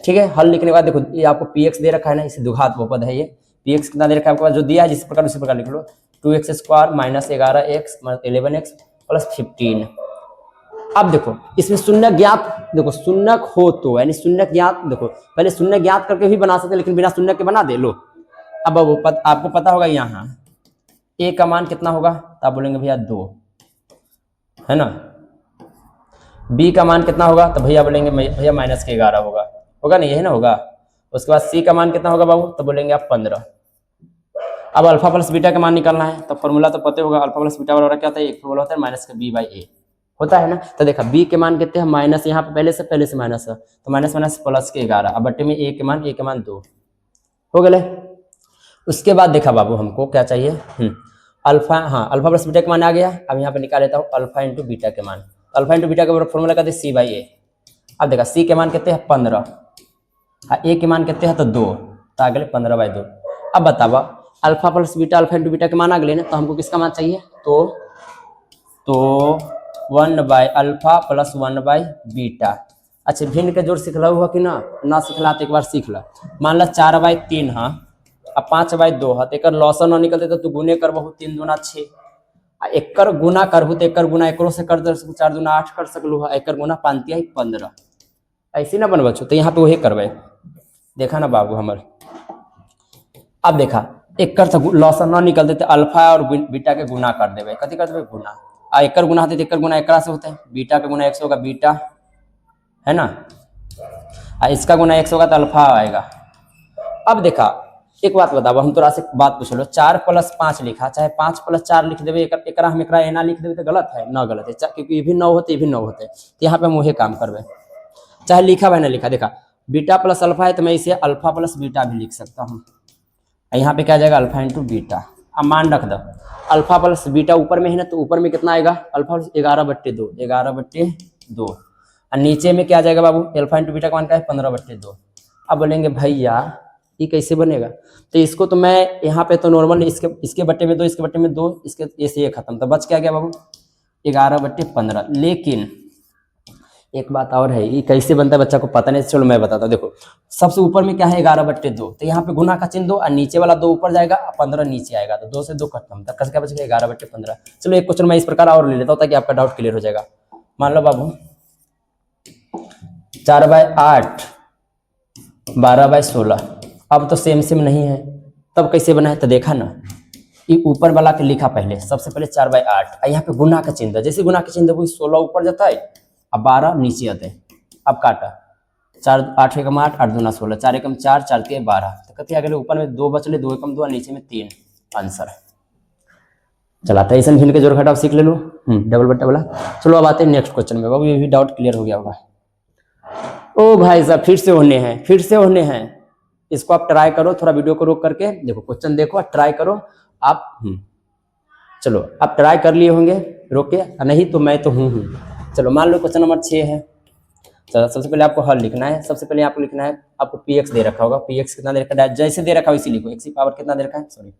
ठीक है। हल लिखने के बाद देखो ये आपको px दे रखा है ना, इसे द्विघात बहुपद है ये। px कितना दे रखा है आपके पास? जो दिया है जिस प्रकार उसी प्रकार लिख लो, 2x² - 11x 11x प्लस 15। अब देखो इसमें शून्य ज्ञात, देखो शून्यक हो तो यानी शून्य ज्ञात, देखो पहले शून्य ज्ञात करके भी बना सकते, लेकिन बिना शून्य के बना दे लो। अब आपको पता होगा यहाँ a का मान कितना होगा, तो आप बोलेंगे भैया 2, है ना। b का मान कितना होगा, तो भैया बोलेंगे भैया -11 होगा नहीं, यही ना होगा। उसके बाद c का मान कितना होगा बाबू, तो बोलेंगे आप 15। अब अल्फा प्लस बीटा का मान निकालना है, तो फॉर्मूला तो पता होगा, अल्फा प्लस बीटा वाला क्या होता है? एक फॉर्मूला होता है -b/a होता है ना। तो देखा b के मान कितने हैं? माइनस, यहाँ पे पहले से माइनस है, तो माइनस प्लस के 11। अब बट्टे में a के मान 2 हो गए। उसके बाद देखा बाबू हमको क्या चाहिए, अल्फा, हाँ अल्फा प्लस बीटा का मान आ गया। अब यहाँ पे निकाल लेता हूँ अल्फा इंटू बीटा के मान। तो अल्फा इंटू बीटा का फॉर्मूला कहते हैं सी बाई ए। अब देखा सी के मान कितने हैं 15, हाँ ए के मान कितने हैं तो 2, तो अगले 15/2। अब बताओ alpha plus beta, alpha into beta के मान आ गए ना, तो हमको किसका मान चाहिए, तो 1/अल्फा प्लस 1/बीटा। अच्छा भिन्न के जोड़ सिखला हुआ कि ना सिखला तो एक बार सीख ला। मान ला 4/3 हाँ, अब 5/2 है, तो एक लॉस ना निकलते तो तू गुने कर बहु 3 दूना 6, एकर गुना करबू तो एकर गुना एकरो से कर 4 दूना 8 कर सकलू है, एकर गुना 5 15, ऐसे ना बनबो। तो यहाँ पे वही करबे, देखा ना बाबू हमर। अब देखा एकर से लॉस ना निकलते तो अल्फा और बीटा के गुना कर देवे, कथी कर देवे गुना, आ एकर गुना होते तो एकर गुना एकरा से होता है, बीटा का गुना 100 होगा बीटा है ना, इसका गुना 100 होगा तो अल्फा आएगा। अब देखा एक बात बताओ, हम तोरा से बात पूछ लो, 4 + 5 लिखा, चाहे 5 + 4 लिख देवे, एकरा हम एकरा एना लिख देवे तो गलत है ना, गलत है, क्योंकि ये भी 9 होते ये भी 9 होते, तो यहाँ पे हम वही काम करवे, चाहे लिखा भाई ना लिखा। देखा बीटा प्लस अल्फा है तो मैं इसे अल्फा प्लस बीटा भी लिख सकता हूँ। यहाँ पे क्या आ जाएगा अल्फा इंटू बीटा। अब मान रख दो अल्फा प्लस बीटा ऊपर में है ना, तो ऊपर में कितना आएगा अल्फा 11/2, 11/2, और नीचे में क्या आ जाएगा बाबू अल्फा इंटू बीटा का मान क्या है 15/2। अब बोलेंगे भैया ये कैसे बनेगा, तो इसको तो मैं यहाँ पे तो नॉर्मल इसके बट्टे में 2, इसके बट्टे में 2, इसके ऐसे ये खत्म, तो बच क्या गया बाबू 11/15। लेकिन एक बात और है, ये कैसे बनता है बच्चा को पता नहीं, चलो मैं बताता हूँ। देखो सबसे ऊपर में क्या है 11/2, तो यहाँ पे गुना का चिन्ह 2 और नीचे वाला 2 ऊपर जाएगा और 15 नीचे आएगा, तो 2 से 2 खत्म, तब कैसे क्या बचेगा 11/15। चलो एक क्वेश्चन मैं इस प्रकार और ले लेता हूँ ताकि आपका डाउट क्लियर हो जाएगा। मान लो बाबू 4/8 12/16, अब तो सेम नहीं है, तब कैसे बना है, तो देखा ना ये ऊपर वाला के लिखा पहले, सबसे पहले 4/8, यहाँ पे गुना का चिन्ह, जैसे गुना का चिन्ह 16 ऊपर जाता है, अब 12 नीचे आते हैं। अब काटा 4 8 एकम 8 8 दूना 16, 4 एकम 4 4 के 12, तो कति आ गए ऊपर में 2 बचले, 2 एकम 2 नीचे में 3, आंसर चलाता है। ऐसा भिन्न के जोड़ घटाव सीख ले लो, डबल बट्टा वाला। चलो अब आते हैं नेक्स्ट क्वेश्चन में, बाबू ये भी डाउट क्लियर हो गया होगा। ओ भाई साहब फिर से होने हैं, इसको आप ट्राई करो, थोड़ा वीडियो को रोक करके देखो, क्वेश्चन देखो ट्राई करो आप। चलो आप ट्राई कर लिए होंगे रोक के, नहीं तो मैं तो हूँ। चलो मान लो क्वेश्चन नंबर 6 है। चलो सबसे पहले आपको हल लिखना है, सबसे पहले आपको लिखना है, आपको px दे रखा होगा, px कितना दे रखा है, जैसे दे रखा है वैसे लिखो, x की पावर कितना दे रखा है, सॉरी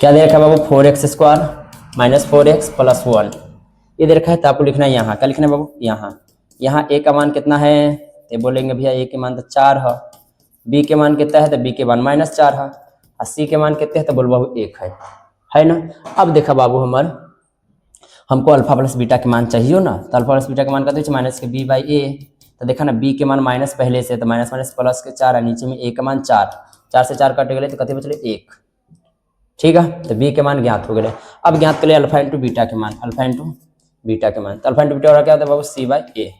क्या दे रखा है बाबू 4x² - 4x + 1, ये दे रखा है। तो आपको लिखना है यहाँ, क्या लिखना है बाबू यहाँ a का मान कितना है, तो बोलेंगे भैया a के मान तो 4 है, b के मान कितना है, तो b के मान -4 है, और c के मान कितने है, तो बोल बाबू 1 है ना। अब देखा बाबू हमको अल्फा प्लस बीटा के मान चाहिए ना, तो अल्फा प्लस बीटा के मान का तो माइनस के b/a, तो देखा ना b के मान माइनस पहले से, तो माइनस प्लस के 4 है, नीचे में a का मान 4 से 4 कट गए तो कते बचले 1, ठीक है। तो b के मान ज्ञात हो गए। अब ज्ञात कर ले अल्फा इंटू बीटा के मान, अल्फा इंटू बीटा के मान, तो अल्फा इंटू बीटा और क्या होता है बाबू c/a।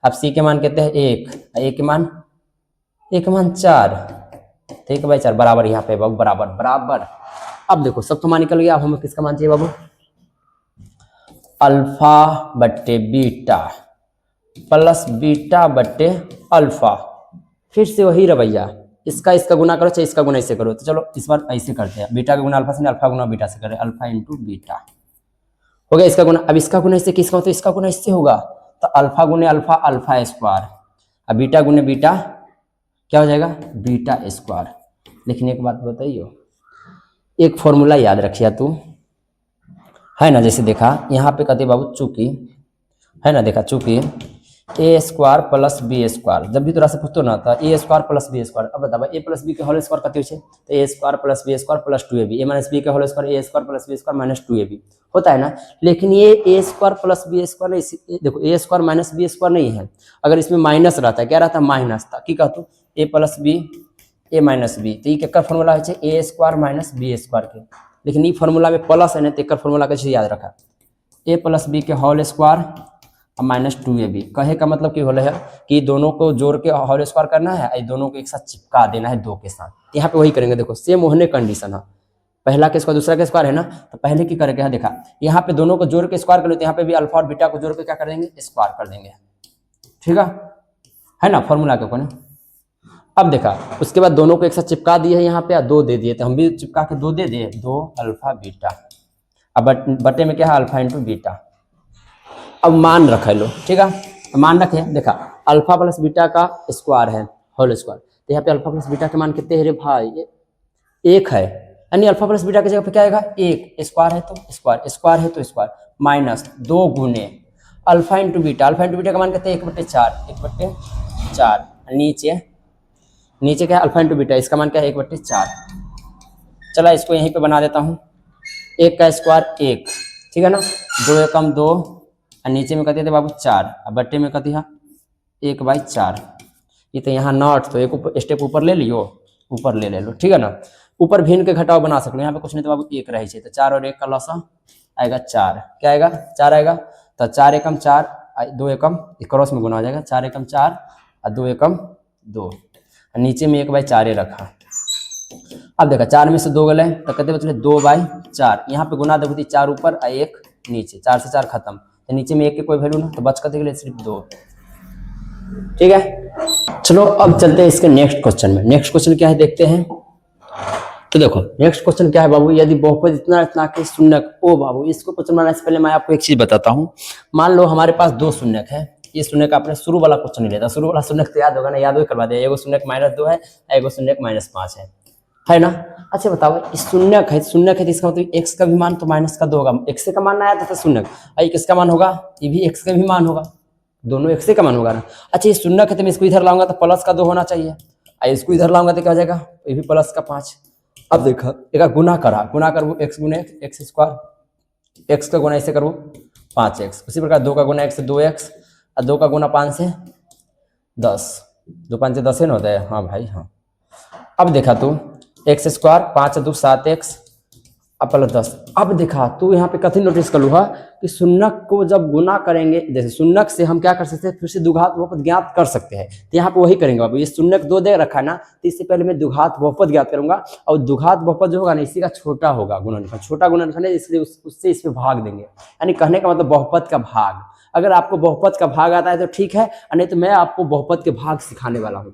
अब c के मान कितने हैं 1, a के मान 4, तो 1/4 बराबर, यहाँ पे बाबू बराबर। अब देखो सब तो मान निकल गया, अब हमें किसका मान चाहिए बाबू अल्फा/बीटा प्लस बीटा/अल्फा। फिर से वही रवैया, इसका गुना करो चाहे इसका गुना इससे करो, तो चलो इस बार ऐसे करते हैं, बीटा का गुना अल्फा से, अल्फा गुना बीटा से करें, अल्फा इंटू बीटा हो गया इसका गुना। अब इसका गुना इससे किसका होता है, इसका गुना इससे होगा, तो अल्फा गुने अल्फा अल्फा², अब बीटा गुने बीटा क्या हो जाएगा बीटा²। लेकिन एक बात बताइए, एक फॉर्मूला याद रखिए तू, है ना, जैसे देखा यहाँ पे कहते बाबू चूंकि है ना, देखा चूंकि a² + b², जब भी तोरा से पूछतो ना तो a² + b², अब बताबा a + b के होल स्क्वायर कते होय, तो a² + b² + 2ab, a - b के whole square a² + b² - 2ab होता है ना। लेकिन ये a² + b² नहीं, देखो a² - b² नहीं है, अगर इसमें माइनस रहता है, क्या रहता है माइनस था, की कहतु a + b a - b, तो ये केकर फॉर्मूला है a² - b² के, लेकिन ये फॉर्मूला में प्लस है ना, तो एक फॉर्मूला कैसे याद रखा a + b के होल स्क्वायर -2ab, कहे का मतलब कि होले है कि दोनों को जोड़ के होल स्क्वायर करना है, ये दोनों को एक साथ चिपका देना है 2 के साथ। यहाँ पे वही करेंगे, देखो सेम होने कंडीशन है, पहला के स्क्वायर दूसरा के स्क्वायर है ना, तो पहले की करेंगे देखा यहाँ पे दोनों को जोड़ के स्क्वायर कर लो, तो यहाँ पे भी अल्फा और बीटा को जोड़ के क्या कर देंगे स्क्वायर कर देंगे, ठीक है ना फॉर्मूला के कोने। अब देखा उसके बाद दोनों को एक साथ चिपका दिए है यहाँ पे, 2 दे दिए, तो हम भी चिपका के 2 दे दिए, 2 अल्फा बीटा। अब बटे में क्या है, अल्फा इंटू बीटा। अब मान रख लो, ठीक है, मान रखे, देखा अल्फा प्लस बीटा का स्क्वायर है, होल स्क्वायर, तो यहाँ पे अल्फा प्लस बीटा के मान कितने है रे भाई, 1 है, यानी अल्फा प्लस बीटा की जगह पे क्या आएगा, 1, स्क्वायर है तो स्क्वायर, स्क्वायर है तो स्क्वायर, माइनस 2 गुने alpha into beta, alpha into beta का मान कितने, 1/4, 1/4, नीचे क्या है, अल्फा इंटू बीटा, इसका मान क्या है, 1/4। चला इसको यहीं पे बना देता हूँ, 1 का स्क्वायर 1, ठीक है ना, 2 एकम 2, और नीचे में कहते थे बाबू 4, अब बट्टे में कहती है 1/4। ये तो यहाँ नॉट, तो एक स्टेप ऊपर ले लियो, ऊपर ले लो, ठीक है ना, ऊपर भिन्न के घटाव बना सकते हो, यहाँ पे कुछ नहीं तो बाबू 1 रही है, तो 4 और 1 का लसा आएगा 4, क्या आएगा, 4 आएगा, तो 4 एकम 4, 2 एकम क्रॉस में गुना हो जाएगा, 4 एकम 4 और 2 एकम 2, नीचे में 1/4 रखा। अब देखा 4 में से 2 गले तो कहते बचले 2/4, यहाँ पे गुना देखो 4 ऊपर और 1 नीचे, 4 से 4 खत्म, तो नीचे में 1 के कोई वैल्यू ना, तो बच करते के लिए सिर्फ 2, ठीक है। चलो अब चलते हैं इसके नेक्स्ट क्वेश्चन में। नेक्स्ट क्वेश्चन क्या है देखते हैं। तो देखो नेक्स्ट क्वेश्चन क्या है बाबू, यदि बहुपद इतना इतना के शून्यक, ओ बाबू इसको क्वेश्चन बनाने से पहले मैं आपको एक चीज बताता हूँ। मान लो हमारे पास 2 शून्यक है, ये शून्यक आपने शुरू वाला क्वेश्चन नहीं लेता, शुरू वाला शून्यक तो याद होगा ना, याद हो करवा दिया, एगो शून्यक -2 है, एगो शून्यक -5 है ना। अच्छा बताओ, इस शून्यक है तो इसका मतलब x का भी मान तो -2 होगा, x का मान आया था शून्यक, और किसका मान होगा, ये भी x का भी मान होगा, दोनों x का मान होगा ना। अच्छा ये शून्यक है तो मैं इसको इधर लाऊंगा तो प्लस का 2 होना चाहिए, और इसको इधर लाऊंगा तो क्या हो जाएगा, ये भी प्लस का 5। अब देखा एक गुना करो x गुने x स्क्वायर, x का गुना ऐसे करो 5x, उसी प्रकार 2 का गुना x 2x, और 2 का गुना 5 से 10, 2 5 से 10 है ना होता है, हाँ भाई हाँ। अब देखा तू x स्क्वायर 5 2 7x अब प्लस 10। अब देखा तू यहाँ पे कथी नोटिस कर लूँगा कि शून्यक को जब गुना करेंगे, जैसे शून्यक से हम क्या कर सकते हैं, फिर से द्विघात बहुपद ज्ञात कर सकते हैं, तो यहाँ पे वही करेंगे बाबू। ये शून्यक 2 दे रखा है ना, तो इससे पहले मैं द्विघात बहुपद ज्ञात करूंगा, और द्विघात बहुपद जो होगा ना इसी का छोटा होगा गुणनफल, छोटा गुणनफल है, इसलिए उससे इस पे भाग देंगे, यानी कहने का मतलब बहुपद का भाग। अगर आपको बहुपद का भाग आता है तो ठीक है, नहीं तो मैं आपको बहुपद के भाग सिखाने वाला हूँ,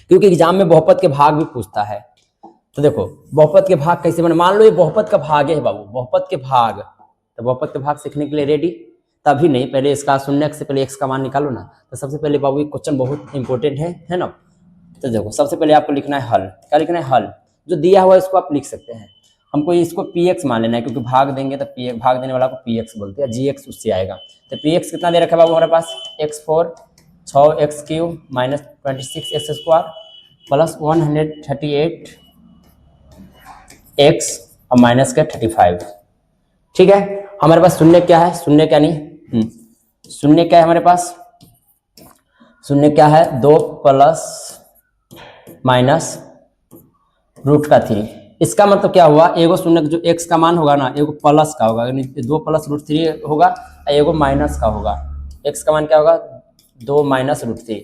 क्योंकि एग्जाम में बहुपद के भाग भी पूछता है। तो देखो बहुपद के भाग कैसे बने, मान लो ये बहुपद का भाग है बाबू, बहुपद के भाग, तो बहुपद के भाग सीखने के लिए रेडी, तभी नहीं पहले इसका शून्यक से पहले x का मान निकालो ना। तो सबसे पहले बाबू ये क्वेश्चन बहुत इंपॉर्टेंट है ना। तो देखो सबसे पहले आपको लिखना है हल, क्या लिखना है, हल, जो दिया हुआ है इसको आप लिख सकते हैं। हमको इसको px मान लेना है, क्योंकि भाग देंगे तो भाग देने वाला को px बोलते हैं, gx उससे आएगा। तो px कितना दे रखा है बाबू हमारे पास, x4 6x³ -26x square plus 138 x और माइनस का 35, ठीक है। हमारे पास शून्य क्या है, शून्य क्या नहीं, शून्य क्या है हमारे पास, शून्य क्या है, 2 प्लस माइनस √3। इसका मतलब क्या हुआ, एगो शून्य जो x का मान होगा ना, एगो प्लस का होगा, यानी 2 प्लस √3 होगा, और एगो माइनस का होगा। x का मान क्या होगा, 2 माइनस √3,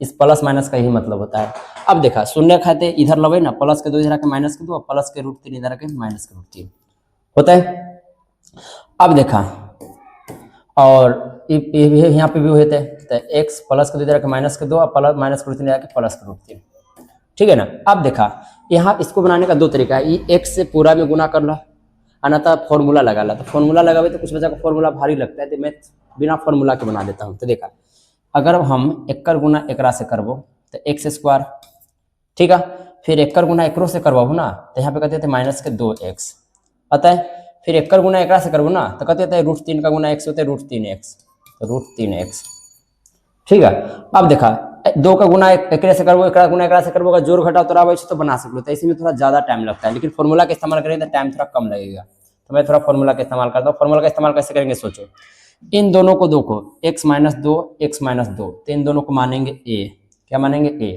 इस प्लस माइनस का यही मतलब होता है। अब देखा शून्य खाते इधर लगे ना, प्लस के 2 इधर आके माइनस के 2, प्लस के √3 इधर आके माइनस के √3 होता है। अब देखा और यहाँ पे भी हुए थे, तो x प्लस के 2 इधर आके माइनस के 2 और प्लस माइनस के √3 आके प्लस के √3, ठीक है ना। अब देखा यहाँ इसको बनाने का 2 तरीका है, ये x से पूरा में गुना कर ला, अन्यथा फॉर्मूला लगा ला। तो फॉर्मूला लगावे तो कुछ बच्चा को फॉर्मूला भारी लगता है, तो मैं बिना फॉर्मूला के बना देता हूँ। तो देखा अगर हम एकर गुना एकरा से करबो तो x स्क्वायर, ठीक है, फिर एकर गुना एकरो से करवाबू ना, तो यहाँ पे कहते थे माइनस के 2x, अतः फिर एकर गुना एकरा से करबो ना, तो कहते थे √3 का गुना x होते हैं √3x, तो √3x, ठीक है। अब देखा 2 का गुना एकरे से करबो, एकरा गुना एकरा से करबो, अगर जोड़ घटाव तोड़ा वैसे तो बना सकते हो, तो इसमें थोड़ा ज्यादा टाइम लगता है, लेकिन फॉर्मूला का इस्तेमाल करेंगे तो टाइम थोड़ा कम लगेगा। तो मैं थोड़ा फॉर्मूला का इस्तेमाल करता हूँ। फॉर्मूला का इस्तेमाल कैसे करेंगे सोचो, इन दोनों को 2 को x - 2 x - 2, तो इन दोनों को मानेंगे a, क्या मानेंगे a,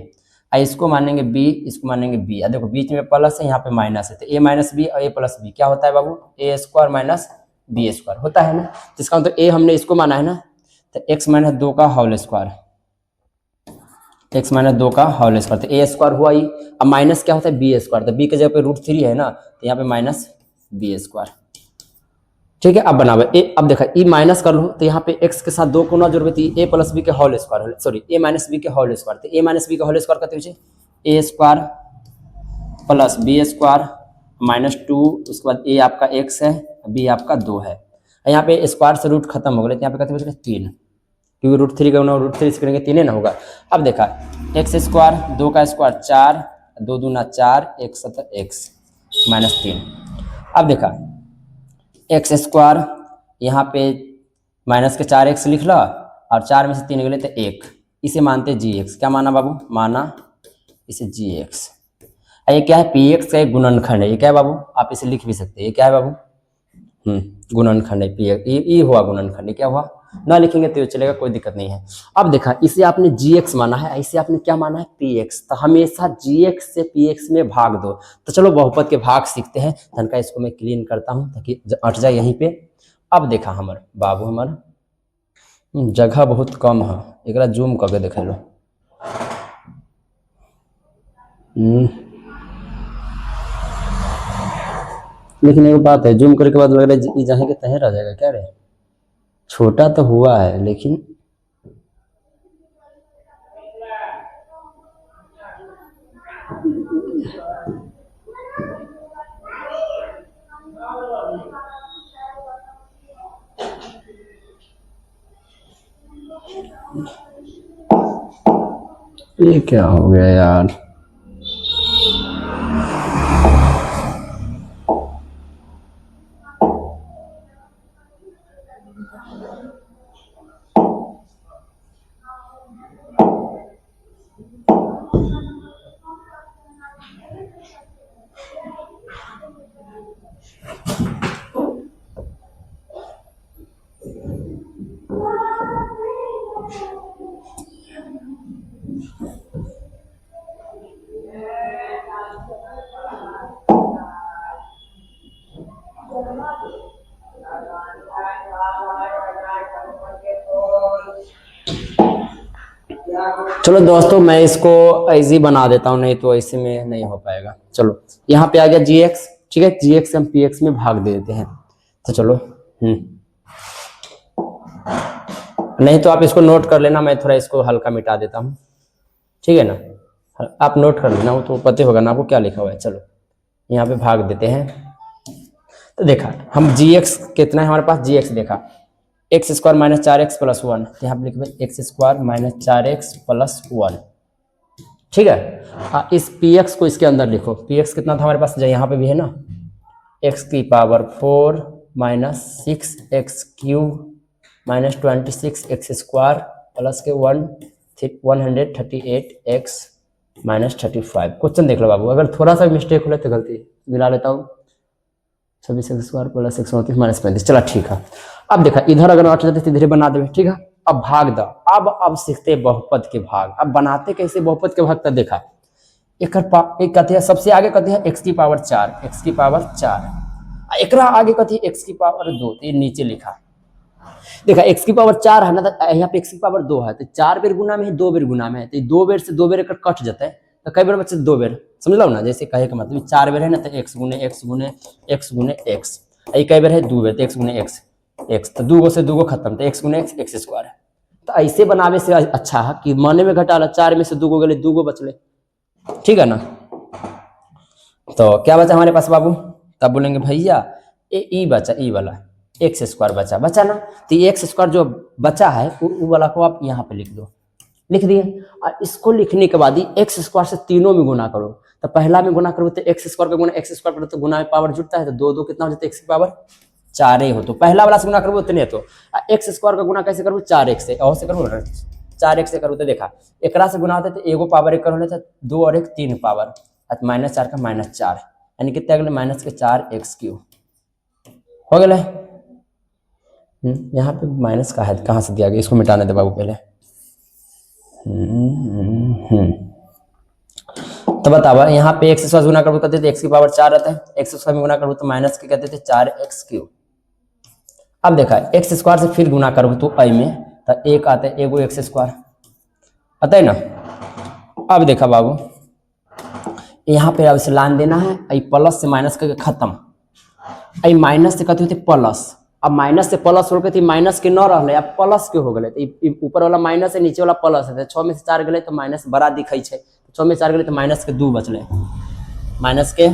इसको मानेंगे b, इसको मानेंगे b। देखो बीच में प्लस है, यहाँ पे माइनस है, तो a - b और a + b क्या होता है बाबू, a² - b² होता है ना। तो इसका मतलब a हमने इसको माना है ना, तो x - 2 का होल स्क्वायर, x - 2 का होल स्क्वायर, तो a² हुआ ही। अब माइनस क्या होता है, b², तो b की जगह पे √3 है ना, तो यहाँ पे माइनस b², ठीक है। अब बनावे अब देखा ई माइनस कर लो, तो यहाँ पे x के साथ 2 को ना जोड़बे तो a + b के whole square, sorry a - b के होल स्क्वायर, तो a - b के होल स्क्वायर कहते हैं A square plus B square -2, उसके बाद ए आपका x है, बी आपका 2 है। यहाँ पे स्क्वायर से रूट खत्म हो गए, तो यहाँ पे कहते हैं 3, क्योंकि √3 का गुना √3 से करेंगे 3 ना होगा। अब देखा x स्क्वायर 2 का स्क्वायर 4, 2 दूना 4, 1 7 x -3। अब देखा x स्क्वायर यहाँ पे माइनस के 4x लिख लो और 4 में से 3 गए तो 1, इसे मानते gx। क्या माना बाबू? माना इसे gx। ये क्या है? px का एक गुणनखंड है। ये क्या है बाबू? आप इसे लिख भी सकते हैं। ये क्या है बाबू? गुणनखंड है px। ये हुआ गुणनखंड। ये क्या हुआ? ना लिखेंगे तो चलेगा, कोई दिक्कत नहीं है। अब देखा इसे आपने gx माना है, इसे आपने क्या माना है? px। तो हमेशा gx से px में भाग दो। तो चलो बहुपद के भाग सीखते हैं। धन का इसको मैं क्लीन करता हूं ताकि अट जाए यहीं पे। अब देखा हमार बाबू, हमार जगह बहुत कम है, एक जूम करके देख लो। लेकिन एक बात है, जूम करने के बाद लग रहा है जहाँ के तहे रह जाएगा। क्या रे, छोटा तो हुआ है लेकिन ये क्या हो गया यार? चलो दोस्तों, मैं इसको इजी बना देता हूँ, नहीं तो ऐसे में नहीं हो पाएगा। चलो यहाँ पे आ गया gx, ठीक है। gx हम px में भाग दे देते हैं। तो चलो नहीं तो आप इसको नोट कर लेना, मैं थोड़ा इसको हल्का मिटा देता हूँ, ठीक है ना। आप नोट कर लेना, वो तो पता होगा ना आपको क्या लिखा हुआ है। चलो यहाँ पे भाग देते हैं। तो देखा हम gx कितना है हमारे पास? gx देखा x square minus 4x plus 1, तो यहाँ पे लिख x square minus 4x plus 1, ठीक है। इस px को इसके अंदर लिखो। px कितना था हमारे पास? जो यहाँ पे भी है ना, x की power 4 minus 6x cube minus 26x square plus के 138x माइनस 35। क्वेश्चन देख लो बाबू, अगर थोड़ा सा मिस्टेक हो तो गलती मिला लेता हूँ। 26x square plus 129 minus 35। चला ठीक है। अब देखा इधर अगर अट जाते तो इधर बना देवे, ठीक है। अब भाग दो। अब सीखते हैं बहुपद के भाग। अब बनाते कैसे बहुपद के भाग? तक देखा एक कहते हैं सबसे आगे कहते हैं x की पावर 4, x की पावर 4, एकरा आगे कहते हैं x की पावर 2, तो ये नीचे लिखा। देखा x की पावर 4 है ना, तो यहाँ पे x की पावर 2 है, तो 4 बेर गुना में है, 2 बेर गुना में है, तो 2 बेर से 2 बेर कट जाता है, तो कई बार बच्चे 2 बेर, समझ लो ना। जैसे कहे का मतलब 4 बेर है ना, तो x गुने x गुने x गुने x, ये कई बार है 2 बेर, तो x गुने x, तो 2 से 2 खत्म, तो x गुने x स्क्वायर है। तो ऐसे बनावे से अच्छा है कि माने में घटाला, 4 में से 2 गए, 2 बचले, ठीक है ना। तो क्या बचा हमारे पास बाबू? तब बोलेंगे भैया ई बचा, ई वाला एक्स स्क्वायर बचा ना, तो ये एक्स स्क्वायर जो बचा है वो वाला को आप यहाँ पे लिख दो। लिख दिए। और इसको लिखने के बाद ही एक्स स्क्वायर से तीनों में गुना करो। तो पहला में गुना करो तो एक्स स्क्वायर का गुना एक्स स्क्वायर करो तो गुना में पावर जुड़ता है, तो 2 2 कितना हो जाता है? एक्स की पावर 4 ही हो। तो पहला वाला से गुना करो उतने, तो एक्स स्क्वायर का गुना कैसे करो? 4x से, और से करो 4x से करो। तो देखा एकरा से गुना होता है तो एगो पावर एक करो लेता, 2 और 1 3 पावर, -4 का -4, यानी कितना अगले माइनस के 4x क्यूब हो गया। यहाँ पे माइनस का है, कहाँ से दिया गया? इसको मिटाने दे बाबू पहले। तो बताओ यहाँ पे एक्स स्क्वायर गुना करो कहते थे एक्स की पावर 4 रहता है, एक्स स्क्वायर में गुना करो तो माइनस के कहते थे 4x क्यूब। अब देखा एक्स स्क्वायर से फिर गुना करो तो आई में, तो एक आता है एगो एक्स स्क्वायर आता है ना। अब देखा बाबू यहाँ पे अब लान देना है, आई प्लस से माइनस करके खत्म, आई माइनस से कहते होते प्लस। अब माइनस से प्लस हो गए, माइनस के न रहा, अब प्लस के हो गए, तो ऊपर वाला माइनस है नीचे वाला प्लस है, 6 में से 4 गए तो माइनस बड़ा दिखाई है, 6 में 4 गए तो माइनस के 2 बचले, माइनस के